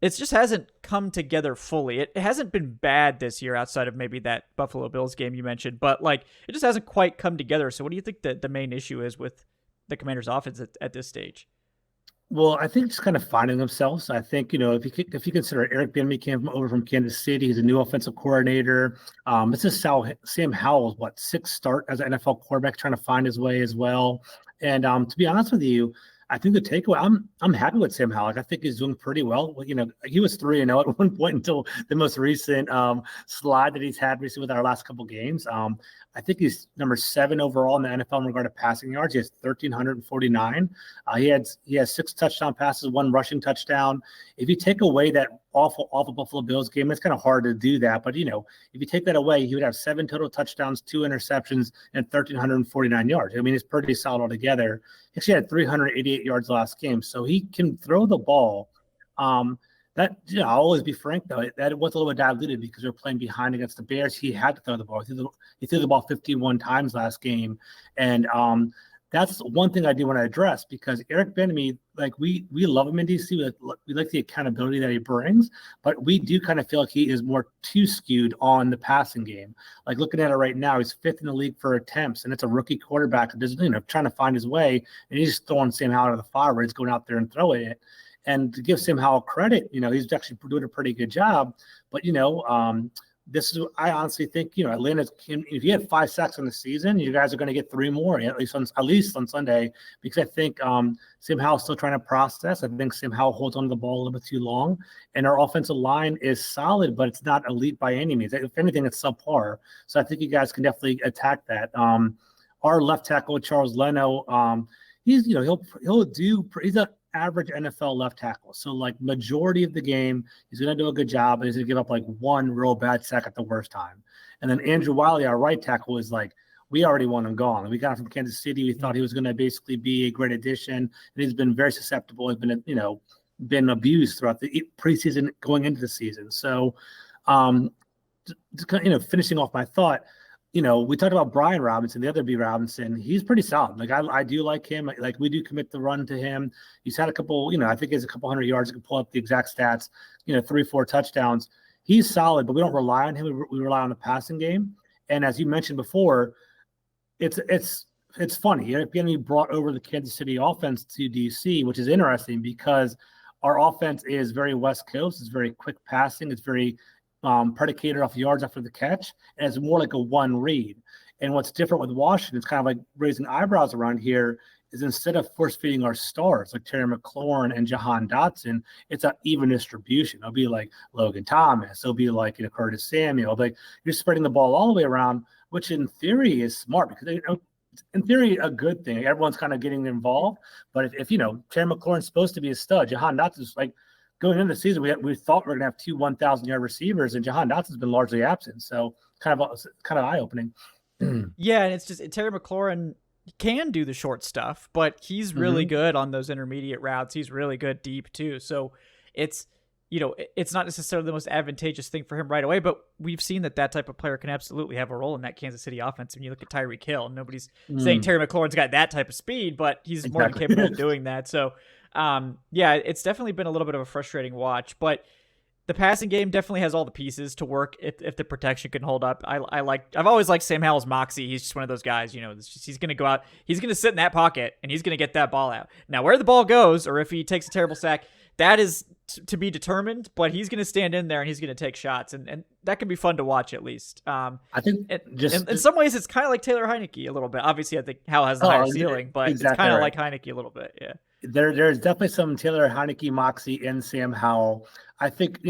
it just hasn't come together fully. It hasn't been bad this year outside of maybe that Buffalo Bills game you mentioned, but it just hasn't quite come together. So what do you think that the main issue is with the Commanders' offense at this stage? Well, I think just kind of finding themselves. I think, if you consider Eric Bieniemy came over from Kansas City, he's a new offensive coordinator. This is Sam Howell's, 6th start as an NFL quarterback, trying to find his way as well. And to be honest with you, I think the takeaway, I'm happy with Sam Howell. I think he's doing pretty well. He was 3-0 at one point until the most recent slide that he's had recently with our last couple games. I think he's number 7 overall in the NFL in regard to passing yards. He has 1,349. He has 6 touchdown passes, 1 rushing touchdown. If you take away that awful Buffalo Bills game, it's kind of hard to do that. But, if you take that away, he would have 7 total touchdowns, 2 interceptions, and 1,349 yards. It's pretty solid altogether. He actually had 388 yards last game. So he can throw the ball. That, I'll always be frank, though, that it was a little bit diluted because we were playing behind against the Bears. He had to throw the ball. He threw the ball 51 times last game. And that's one thing I do want to address because Eric Bieniemy, we love him in DC. We like the accountability that he brings, but we do kind of feel like he is more too skewed on the passing game. Looking at it right now, he's 5th in the league for attempts, and it's a rookie quarterback who's trying to find his way, and he's just throwing Sam Howell to the fire where he's going out there and throwing it. And to give Sam Howell credit, he's actually doing a pretty good job. But, I honestly think, Atlanta, if you had 5 sacks in the season, you guys are going to get 3 more, at least on Sunday, because I think Sam Howell's still trying to process. I think Sam Howell holds on to the ball a little bit too long, and our offensive line is solid, but it's not elite by any means. If anything, it's subpar. So I think you guys can definitely attack that. Our left tackle, Charles Leno, he's an average NFL left tackle. So like majority of the game, he's going to do a good job, but he's going to give up like 1 real bad sack at the worst time. And then Andrew Wiley, our right tackle, is like, we already want him gone. We got him from Kansas City. We thought he was going to basically be a great addition, and he's been very susceptible. He's been abused throughout the preseason going into the season. So, finishing off my thought, we talked about Brian Robinson, the other B Robinson. He's pretty solid. Like I do like him. Like we do commit the run to him. He's had a couple, I think he has a couple 100 yards. I can pull up the exact stats, 3-4 touchdowns. He's solid, but we don't rely on him. We rely on the passing game. And as you mentioned before, it's funny. You're going to be brought over the Kansas City offense to DC, which is interesting because our offense is very West Coast. It's very quick passing. It's very predicated off yards after the catch, and it's more like a one read. And what's different with Washington, it's kind of like raising eyebrows around here, is instead of force feeding our stars like Terry McLaurin and Jahan Dotson, it's an even distribution. It'll be like Logan Thomas. It'll be like Curtis Samuel. Like you're spreading the ball all the way around, which in theory is smart because in theory a good thing. Everyone's kind of getting involved. But if Terry McLaurin's supposed to be a stud, Jahan Dotson's like, going into the season, we thought we were going to have 2 1,000-yard receivers, and Jahan Dotson's been largely absent. So kind of eye-opening. Yeah, and it's just Terry McLaurin can do the short stuff, but he's really good on those intermediate routes. He's really good deep too. So it's it's not necessarily the most advantageous thing for him right away, but we've seen that type of player can absolutely have a role in that Kansas City offense. When you look at Tyreek Hill, nobody's saying Terry McLaurin's got that type of speed, but he's more than capable of doing that. So it's definitely been a little bit of a frustrating watch, but the passing game definitely has all the pieces to work if the protection can hold up. I've always liked Sam Howell's moxie. He's just one of those guys, he's going to go out, he's going to sit in that pocket, and he's going to get that ball out. Now, where the ball goes, or if he takes a terrible sack, that is to be determined, but he's going to stand in there and he's going to take shots, and that can be fun to watch at least. I think in some ways it's kind of like Taylor Heineke a little bit. Obviously, I think Howell has the higher ceiling, but it's kind of like Heineke a little bit. Yeah. There's definitely some Taylor Heineke moxie in Sam Howell. I think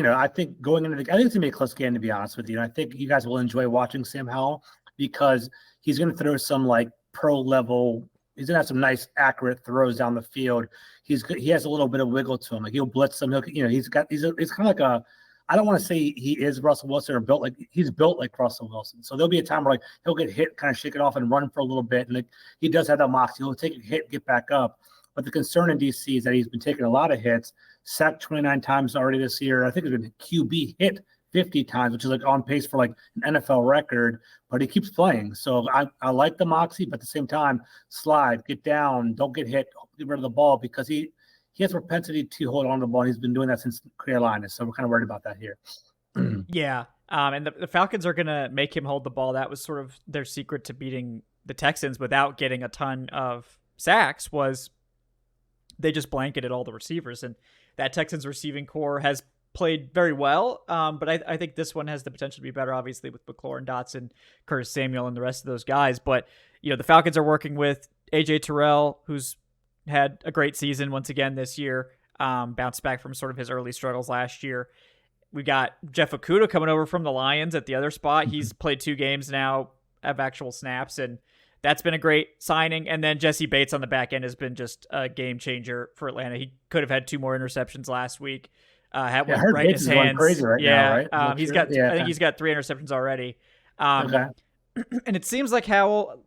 going into I think it's gonna be a close game, to be honest with you. And I think you guys will enjoy watching Sam Howell because he's gonna throw some like pro level. He's gonna have some nice accurate throws down the field. He has a little bit of wiggle to him. Like he'll blitz them. He's kind of like a. I don't want to say he is Russell Wilson or he's built like Russell Wilson. So there'll be a time where like he'll get hit, kind of shake it off, and run for a little bit. And like he does have that moxie. He'll take a hit, get back up. But the concern in DC is that he's been taking a lot of hits, sacked 29 times already this year. I think he's been QB hit 50 times, which is like on pace for like an NFL record, but he keeps playing. So I like the moxie, but at the same time, slide, get down, don't get hit, get rid of the ball, because he has a propensity to hold on to the ball. And he's been doing that since Carolina. So we're kind of worried about that here. Yeah. And the Falcons are going to make him hold the ball. That was sort of their secret to beating the Texans without getting a ton of sacks, was they just blanketed all the receivers, and that Texans receiving core has played very well. But I think this one has the potential to be better, obviously, with McLaurin, Dotson, Curtis Samuel, and the rest of those guys. But, the Falcons are working with AJ Terrell, who's had a great season once again this year, bounced back from sort of his early struggles last year. We got Jeff Okudah coming over from the Lions at the other spot. He's played 2 games now of actual snaps, and that's been a great signing. And then Jesse Bates on the back end has been just a game changer for Atlanta. He could have had 2 more interceptions last week. Had one right Bates in his hands. Crazy right now, right? I think he's got 3 interceptions already. Okay. And it seems like Howell,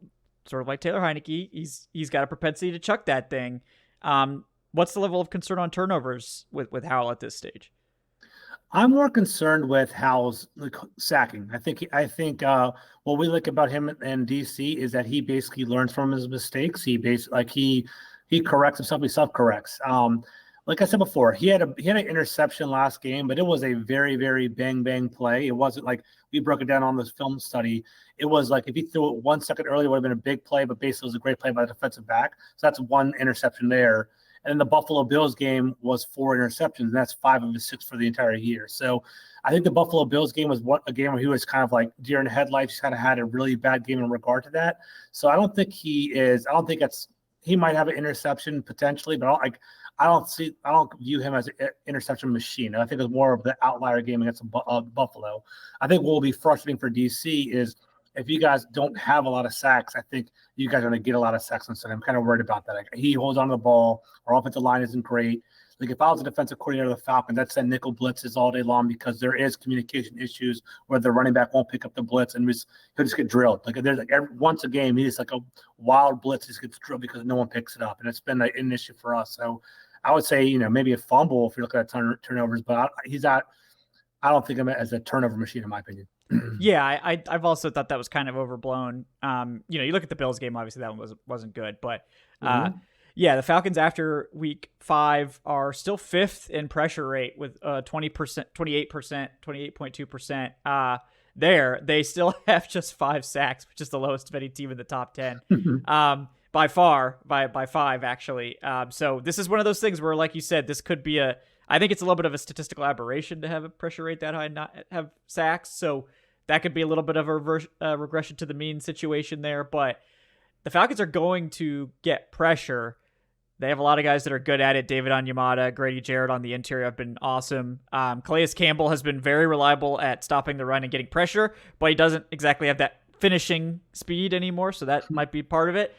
sort of like Taylor Heineke, he's got a propensity to chuck that thing. What's the level of concern on turnovers with Howell at this stage? I'm more concerned with Howell's sacking. I think what we like about him in DC is that he basically learns from his mistakes. He corrects himself. He self-corrects. Like I said before, he had an interception last game, but it was a very, very bang bang play. It wasn't like we broke it down on this film study. It was like if he threw it 1 second earlier, it would have been a big play, but basically it was a great play by the defensive back. So that's one interception there. And then the Buffalo Bills game was 4 interceptions, and that's 5 of his 6 for the entire year. So I think the Buffalo Bills game was a game where he was kind of like deer in the headlights. He's kind of had a really bad game in regard to that. So I don't think he might have an interception potentially, but I don't view him as an interception machine. I think it's more of the outlier game against Buffalo. I think what will be frustrating for DC is if you guys don't have a lot of sacks, I think you guys are going to get a lot of sacks instead. I'm kind of worried about that. Like, he holds on to the ball. Our offensive line isn't great. Like, if I was a defensive coordinator of the Falcons, I'd send nickel blitzes all day long because there is communication issues where the running back won't pick up the blitz and he'll just get drilled. Like, there's once a game, he's like a wild blitz just gets drilled because no one picks it up, and it's been an issue for us. So I would say, maybe a fumble if you're looking at turnovers, but I don't think of him as a turnover machine, in my opinion. Yeah, I've also thought that was kind of overblown. You look at the Bills game, obviously that one wasn't good, but yeah, the Falcons after week 5 are still 5th in pressure rate with 20%, 28%, 28.2%. They still have just 5 sacks, which is the lowest of any team in the top 10. By far, by 5 actually. So this is one of those things where, like you said, this could be I think it's a little bit of a statistical aberration to have a pressure rate that high and not have sacks. So that could be a little bit of a regression to the mean situation there. But the Falcons are going to get pressure. They have a lot of guys that are good at it. David Onyemata, Grady Jarrett on the interior have been awesome. Calais Campbell has been very reliable at stopping the run and getting pressure, but he doesn't exactly have that finishing speed anymore, so that might be part of it.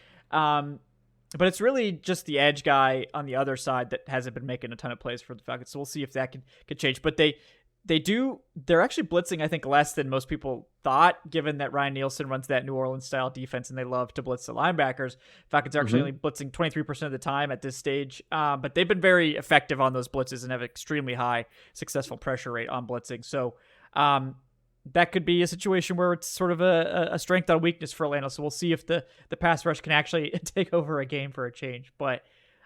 But it's really just the edge guy on the other side that hasn't been making a ton of plays for the Falcons. So we'll see if that could change. But they're actually blitzing, I think, less than most people thought, given that Ryan Nielsen runs that New Orleans style defense and they love to blitz the linebackers. Falcons are actually only blitzing 23% of the time at this stage. But they've been very effective on those blitzes and have extremely high successful pressure rate on blitzing. So, that could be a situation where it's sort of a strength on weakness for Atlanta. So we'll see if the pass rush can actually take over a game for a change. But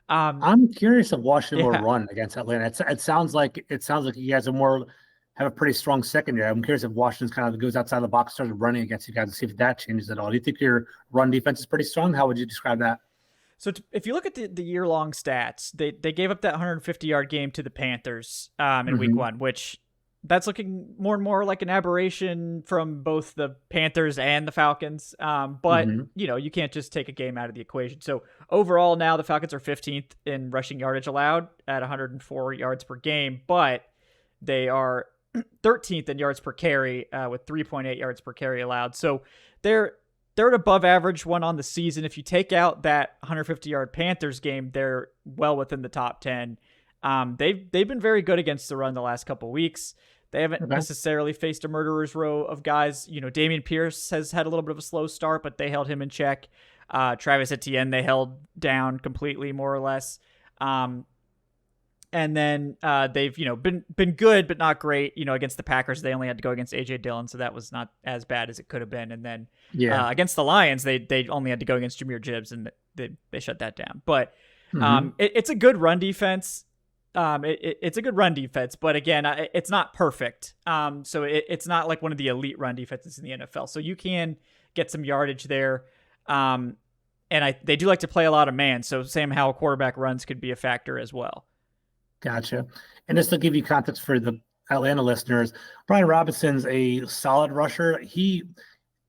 I'm curious if Washington will run against Atlanta. It sounds like you guys have a pretty strong secondary. I'm curious if Washington kind of goes outside the box, starts running against you guys, and see if that changes at all. Do you think your run defense is pretty strong? How would you describe that? So if you look at the year-long stats, they gave up that 150-yard game to the Panthers in week 1, which that's looking more and more like an aberration from both the Panthers and the Falcons. But, you can't just take a game out of the equation. So overall now the Falcons are 15th in rushing yardage allowed at 104 yards per game, but they are 13th in yards per carry with 3.8 yards per carry allowed. So they're an above average one on the season. If you take out that 150-yard Panthers game, they're well within the top 10. They've been very good against the run the last couple of weeks. They haven't necessarily faced a murderer's row of guys. Dameon Pierce has had a little bit of a slow start, but they held him in check. Travis Etienne, they held down completely, more or less. And then they've, been good, but not great. Against the Packers, they only had to go against A.J. Dillon, so that was not as bad as it could have been. And then against the Lions, they only had to go against Jahmyr Gibbs, and they shut that down. But it's a good run defense. It's a good run defense, but again, it's not perfect. So it's not like one of the elite run defenses in the NFL. So you can get some yardage there. And they do like to play a lot of man. So Sam Howell quarterback runs could be a factor as well. Gotcha. And just to give you context for the Atlanta listeners, Brian Robinson's a solid rusher.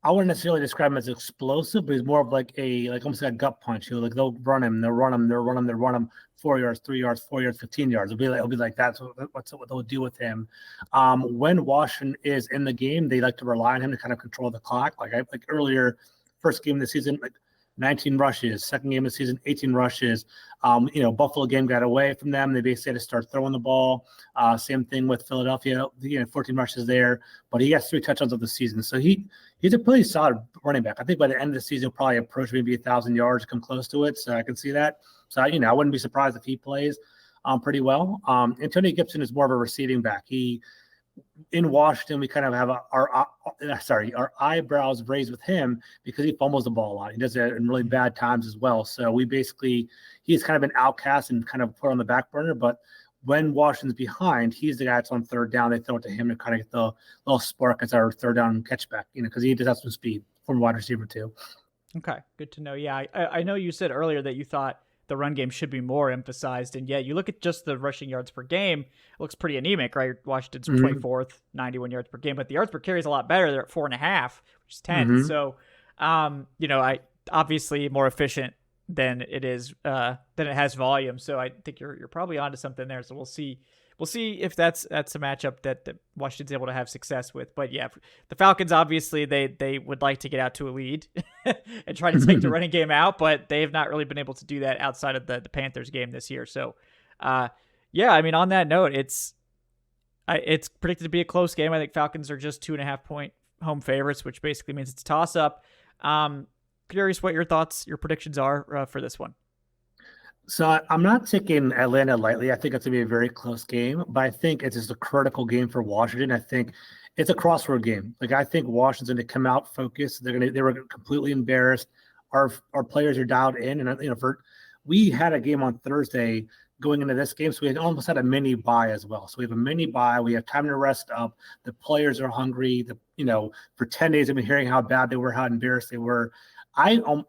I wouldn't necessarily describe him as explosive, but he's more of like almost like a gut punch. They'll run him, they'll run him 4 yards, 3 yards, 4 yards, 15 yards. It'll be like that's what they'll do with him. When Washington is in the game, they like to rely on him to kind of control the clock. Like earlier, first game of the season, 19 rushes. Second game of the season, 18 rushes. Buffalo game got away from them. They basically had to start throwing the ball. Same thing with Philadelphia. 14 rushes there, but he has 3 touchdowns of the season. So he's a pretty solid running back. I think by the end of the season, he'll probably approach maybe 1,000 yards, come close to it. So I can see that. So I wouldn't be surprised if he plays pretty well. Antonio Gibson is more of a receiving back. In Washington, we kind of have our eyebrows raised with him because he fumbles the ball a lot. He does it in really bad times as well. So he's kind of an outcast and kind of put on the back burner. But when Washington's behind, he's the guy that's on third down. They throw it to him to kind of get the little spark as our third down catchback, because he does have some speed from wide receiver too. Okay, good to know. Yeah, I know you said earlier that you thought the run game should be more emphasized. And yeah, you look at just the rushing yards per game, it looks pretty anemic, right? Washington's 24th, 91 yards per game, but the yards per carry is a lot better. They're at 4.5, which is 10th. So, I obviously more efficient than it is, than it has volume. So I think you're probably onto something there. So we'll see if that's a matchup that Washington's able to have success with. But yeah, the Falcons, obviously they would like to get out to a lead and try to take the running game out, but they have not really been able to do that outside of the Panthers game this year. So, on that note, it's predicted to be a close game. I think Falcons are just 2.5 point home favorites, which basically means it's a toss up. Curious what your predictions are for this one. So I'm not taking Atlanta lightly. I think it's going to be a very close game, but I think it's just a critical game for Washington. I think it's a crossroad game. Like, I think Washington's going to come out focused. They were completely embarrassed. Our players are dialed in, and we had a game on Thursday going into this game, so we almost had a mini bye as well. So we have a mini bye. We have time to rest up. The players are hungry. For 10 days I've been hearing how bad they were, how embarrassed they were. On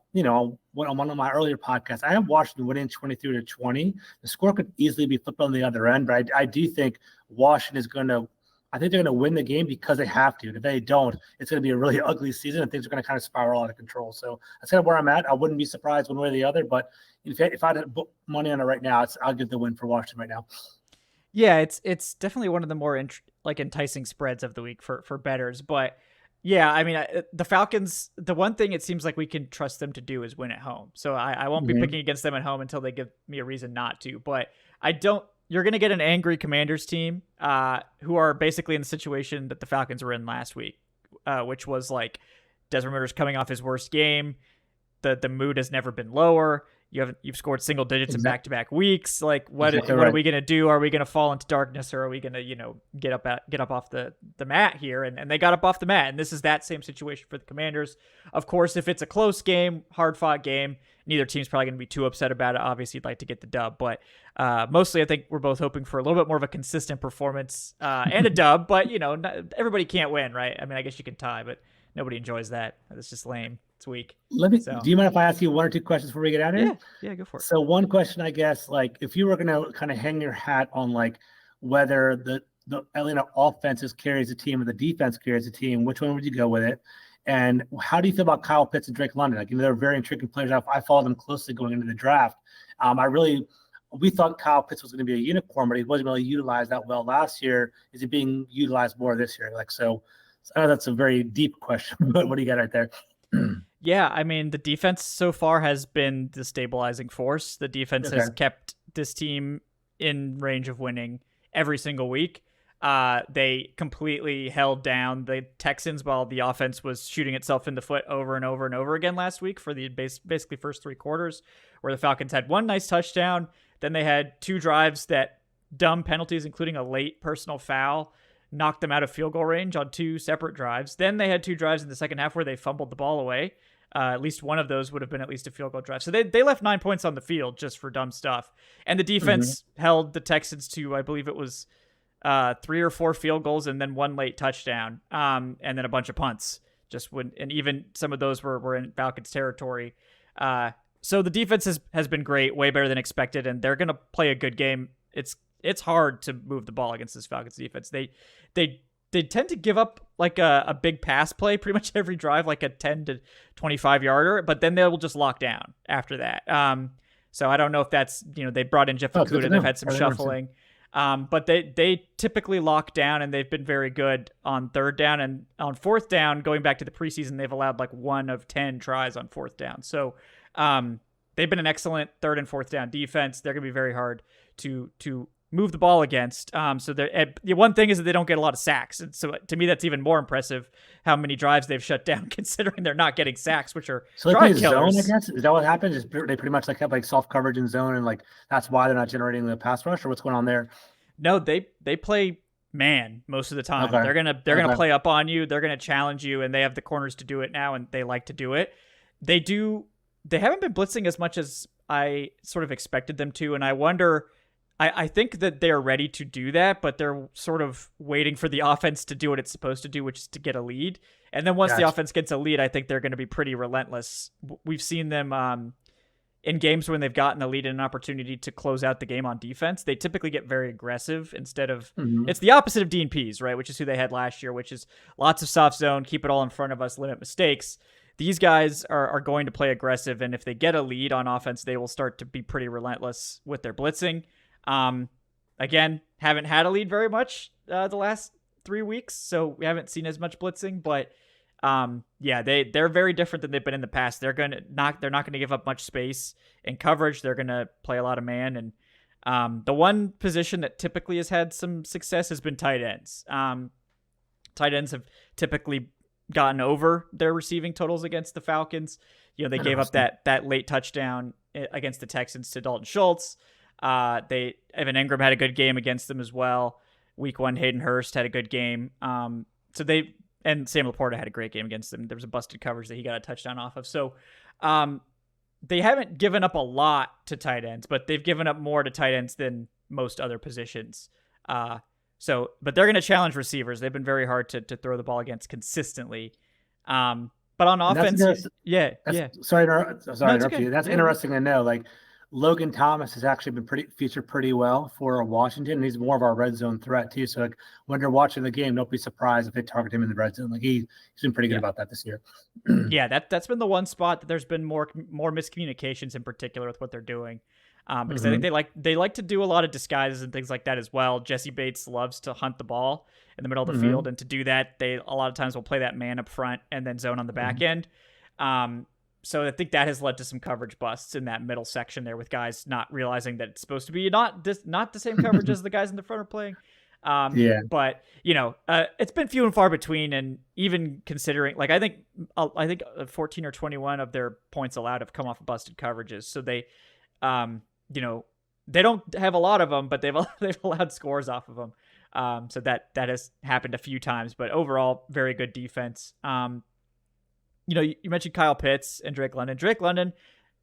one of my earlier podcasts, I have Washington winning 23-20. The score could easily be flipped on the other end, but I do think Washington is going to. I think they're going to win the game because they have to. And if they don't, it's going to be a really ugly season, and things are going to kind of spiral out of control. So that's kind of where I'm at. I wouldn't be surprised one way or the other, but if I had to put money on it right now, I'll give the win for Washington right now. Yeah, it's definitely one of the more enticing spreads of the week for bettors, but. Yeah, the Falcons, the one thing it seems like we can trust them to do is win at home. So I won't be picking against them at home until they give me a reason not to. But you're going to get an angry Commanders team who are basically in the situation that the Falcons were in last week, which was like Desmond Ritter's coming off his worst game. The mood has never been lower. You've scored single digits in back-to-back weeks. Like, what are we going to do? Are we going to fall into darkness, or are we going to, get up off the mat here? And they got up off the mat. And this is that same situation for the Commanders. Of course, if it's a close game, hard-fought game, neither team's probably going to be too upset about it. Obviously, you'd like to get the dub, but mostly I think we're both hoping for a little bit more of a consistent performance and a dub. But everybody can't win, right? I guess you can tie, but nobody enjoys that. That's just lame. It's weak. Do you mind if I ask you one or two questions before we get out of here? Yeah, go for it. So one question, I guess, like, if you were going to kind of hang your hat on like whether the Atlanta offenses carries the team or the defense carries the team, which one would you go with it? And how do you feel about Kyle Pitts and Drake London? Like, they're very intriguing players. I follow them closely going into the draft. We thought Kyle Pitts was going to be a unicorn, but he wasn't really utilized that well last year. Is he being utilized more this year? So I know that's a very deep question, but what do you got right there? Yeah, the defense so far has been the stabilizing force. The defense has kept this team in range of winning every single week. They completely held down the Texans while the offense was shooting itself in the foot over and over and over again last week for the basically first three quarters, where the Falcons had one nice touchdown. Then they had two drives that dumb penalties, including a late personal foul, knocked them out of field goal range on two separate drives. Then they had two drives in the second half where they fumbled the ball away. At least one of those would have been at least a field goal drive. So they left 9 points on the field just for dumb stuff. And the defense held the Texans to, I believe it was 3 or 4 field goals and then one late touchdown, and then a bunch of punts. And even some of those were in Falcons territory. So the defense has been great, way better than expected, and they're going to play a good game. It's hard to move the ball against this Falcons defense. They tend to give up like a big pass play pretty much every drive, like a 10 to 25 yarder, but then they will just lock down after that. So I don't know if that's, they brought in Jeff Okudah, they've had some shuffling. But they typically lock down, and they've been very good on third down, and on fourth down, going back to the preseason, they've allowed like 1 of 10 tries on fourth down. So they've been an excellent third and fourth down defense. They're going to be very hard to move the ball against. So the one thing is that they don't get a lot of sacks. And so to me, that's even more impressive how many drives they've shut down, considering they're not getting sacks, which are so they play zone, I guess. Is that what happens? Is they pretty much have like soft coverage in zone, and like that's why they're not generating the pass rush, or what's going on there? No, they play man most of the time. Okay. They're gonna play up on you. They're gonna challenge you, and they have the corners to do it now, and they like to do it. They haven't been blitzing as much as I sort of expected them to, and I wonder. I think that they're ready to do that, but they're sort of waiting for the offense to do what it's supposed to do, which is to get a lead. And then once the offense gets a lead, I think they're going to be pretty relentless. We've seen them in games when they've gotten the lead and an opportunity to close out the game on defense, they typically get very aggressive instead of it's the opposite of D&Ps, right? Which is who they had last year, which is lots of soft zone, keep it all in front of us, limit mistakes. These guys are going to play aggressive, and if they get a lead on offense, they will start to be pretty relentless with their blitzing. Again, haven't had a lead very much the last 3 weeks, so we haven't seen as much blitzing, but they're very different than they've been in the past. They're not going to give up much space in coverage. They're going to play a lot of man, and the one position that typically has had some success has been tight ends. Tight ends have typically gotten over their receiving totals against the Falcons. They gave up that late touchdown against the Texans to Dalton Schultz. Evan Engram had a good game against them as well. Week 1, Hayden Hurst had a good game. And Sam Laporta had a great game against them. There was a busted coverage that he got a touchdown off of. So they haven't given up a lot to tight ends, but they've given up more to tight ends than most other positions. But they're going to challenge receivers. They've been very hard to throw the ball against consistently. But on offense, Sorry to interrupt you. That's interesting to know. Like, Logan Thomas has actually been featured pretty well for Washington, and he's more of our red zone threat too. So like, when you're watching the game, don't be surprised if they target him in the red zone. Like he's been pretty good about that this year. That's been the one spot that there's been more miscommunications in particular with what they're doing. Because I think they like to do a lot of disguises and things like that as well. Jesse Bates loves to hunt the ball in the middle of the field, and to do that, they a lot of times will play that man up front and then zone on the back end. So I think that has led to some coverage busts in that middle section there, with guys not realizing that it's supposed to be not the same coverage as the guys in the front are playing. But it's been few and far between, and even considering, like, I think 14 or 21 of their points allowed have come off of busted coverages. So they, they don't have a lot of them, but they've allowed scores off of them. So that has happened a few times, but overall, very good defense. You mentioned Kyle Pitts and Drake London. Drake London,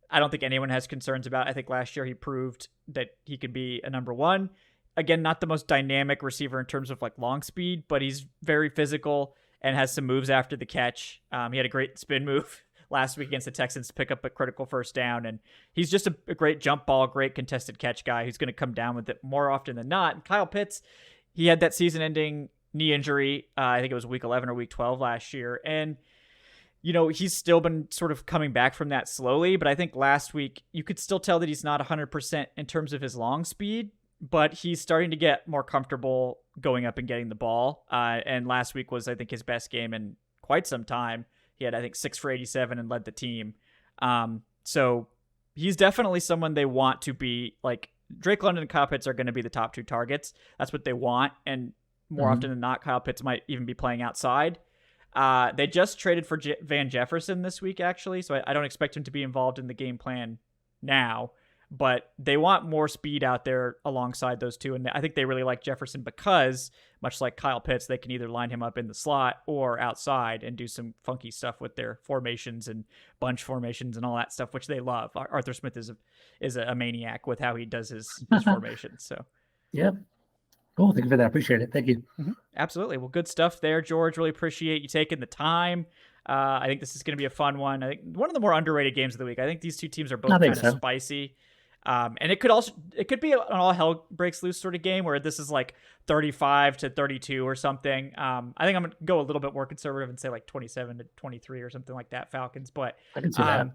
I don't think anyone has concerns about. I think last year he proved that he could be a number one. Again, not the most dynamic receiver in terms of like long speed, but he's very physical and has some moves after the catch. He had a great spin move last week against the Texans to pick up a critical first down. And he's just a great jump ball, great contested catch guy who's going to come down with it more often than not. And Kyle Pitts, he had that season-ending knee injury. I think it was week 11 or week 12 last year. And he's still been sort of coming back from that slowly, but I think last week you could still tell that he's not 100% in terms of his long speed, but he's starting to get more comfortable going up and getting the ball. And last week was, I think, his best game in quite some time. He had, I think, 6 for 87 and led the team. So he's definitely someone they want to be. Like, Drake London and Kyle Pitts are going to be the top 2 targets. That's what they want. And more often than not, Kyle Pitts might even be playing outside. They just traded for Van Jefferson this week, actually, so I don't expect him to be involved in the game plan now, but they want more speed out there alongside those two, and I think they really like Jefferson because, much like Kyle Pitts, they can either line him up in the slot or outside and do some funky stuff with their formations and bunch formations and all that stuff, which they love. Arthur Smith is a maniac with how he does his formations. So, yep. Cool. Thank you for that. Appreciate it. Thank you. Absolutely. Well, good stuff there, George. Really appreciate you taking the time. I think this is going to be a fun one. I think one of the more underrated games of the week. I think these two teams are both kind of spicy. And it could be an all hell breaks loose sort of game where this is like 35-32 or something. I think I'm going to go a little bit more conservative and say like 27-23 or something like that, Falcons. But I can see that.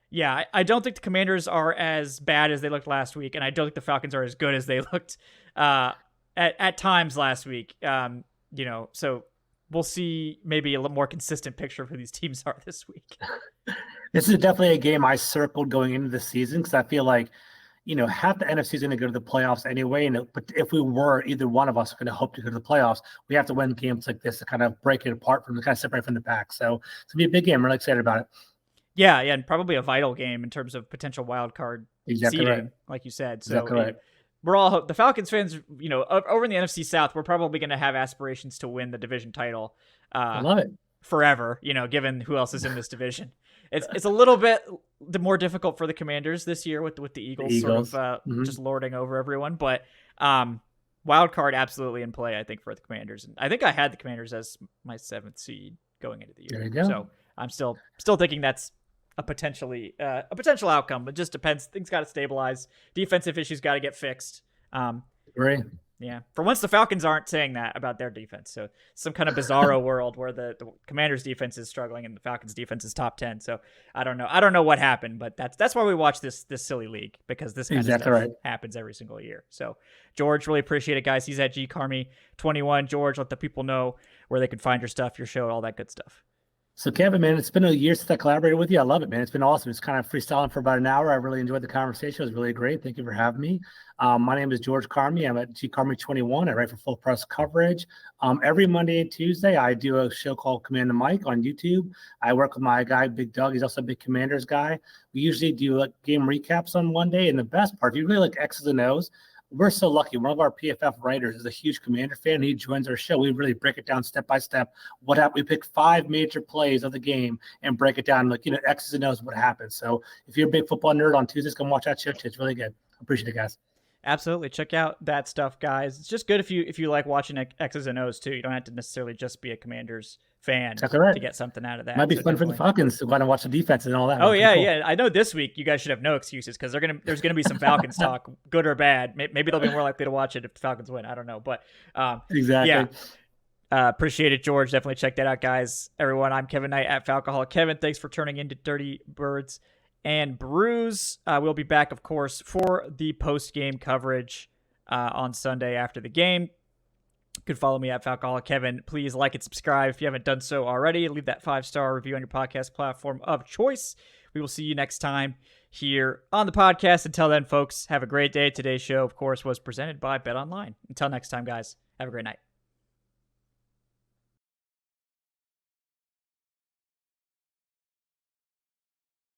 Yeah, I don't think the Commanders are as bad as they looked last week, and I don't think the Falcons are as good as they looked at times last week. So we'll see maybe a little more consistent picture of who these teams are this week. This is definitely a game I circled going into the season because I feel like, half the NFC is going to go to the playoffs anyway. But if we were, either one of us are going to hope to go to the playoffs, we have to win games like this to kind of break it apart kind of separate from the pack. So it's going to be a big game. I'm really excited about it. Yeah, and probably a vital game in terms of potential wild card seeding, like you said. So exactly right. We're all the Falcons fans, over in the NFC South, we're probably going to have aspirations to win the division title. I love it. Forever, given who else is in this division. It's a little bit more difficult for the Commanders this year with the Eagles. Sort of just lording over everyone. But wild card absolutely in play, I think, for the Commanders. And I think I had the Commanders as my 7th seed going into the year. There you go. So I'm still thinking that's a potential outcome. It just depends. Things got to stabilize. Defensive issues got to get fixed. Right. Yeah. For once, the Falcons aren't saying that about their defense. So some kind of bizarro world where the Commanders' defense is struggling and the Falcons' defense is top 10. So I don't know. I don't know what happened, but that's why we watch this silly league, because this kind of stuff happens every single year. So George, really appreciate it, guys. He's at G Carmi 21. George, let the people know where they can find your stuff, your show, all that good stuff. So Kevin, man, it's been a year since I collaborated with you. I love it, man. It's been awesome. It's kind of freestyling for about an hour. I really enjoyed the conversation. It was really great. Thank you for having me. My name is George Carmi. I'm at GCarmi21. I write for Full Press Coverage. Every Monday and Tuesday, I do a show called Command the Mic on YouTube. I work with my guy, Big Doug. He's also a big Commanders guy. We usually do like game recaps on one day. And the best part, if you really like X's and O's, we're so lucky. One of our PFF writers is a huge Commander fan. He joins our show. We really break it down step by step. What happened? We pick 5 major plays of the game and break it down, like, X's and O's, what happened. So if you're a big football nerd on Tuesdays, come watch that show too. It's really good. Appreciate it, guys. Absolutely. Check out that stuff, guys. It's just good if you like watching X's and O's too. You don't have to necessarily just be a Commanders fan to get something out of that. Might be fun for the Falcons to go out and watch the defense and all that. Oh yeah, cool. Yeah. I know this week you guys should have no excuses because there's gonna be some Falcons talk, good or bad. Maybe they'll be more likely to watch it if the Falcons win. I don't know, but exactly. Yeah. Appreciate it, George. Definitely check that out, guys. Everyone, I'm Kevin Knight at Falcoholic Kevin. Thanks for turning into Dirty Birds and Brews. We'll be back, of course, for the post-game coverage on Sunday after the game. You can follow me at Falcoholic Kevin. Please like and subscribe if you haven't done so already. Leave that 5-star review on your podcast platform of choice. We will see you next time here on the podcast. Until then, folks, have a great day. Today's show, of course, was presented by BetOnline. Until next time, guys, have a great night.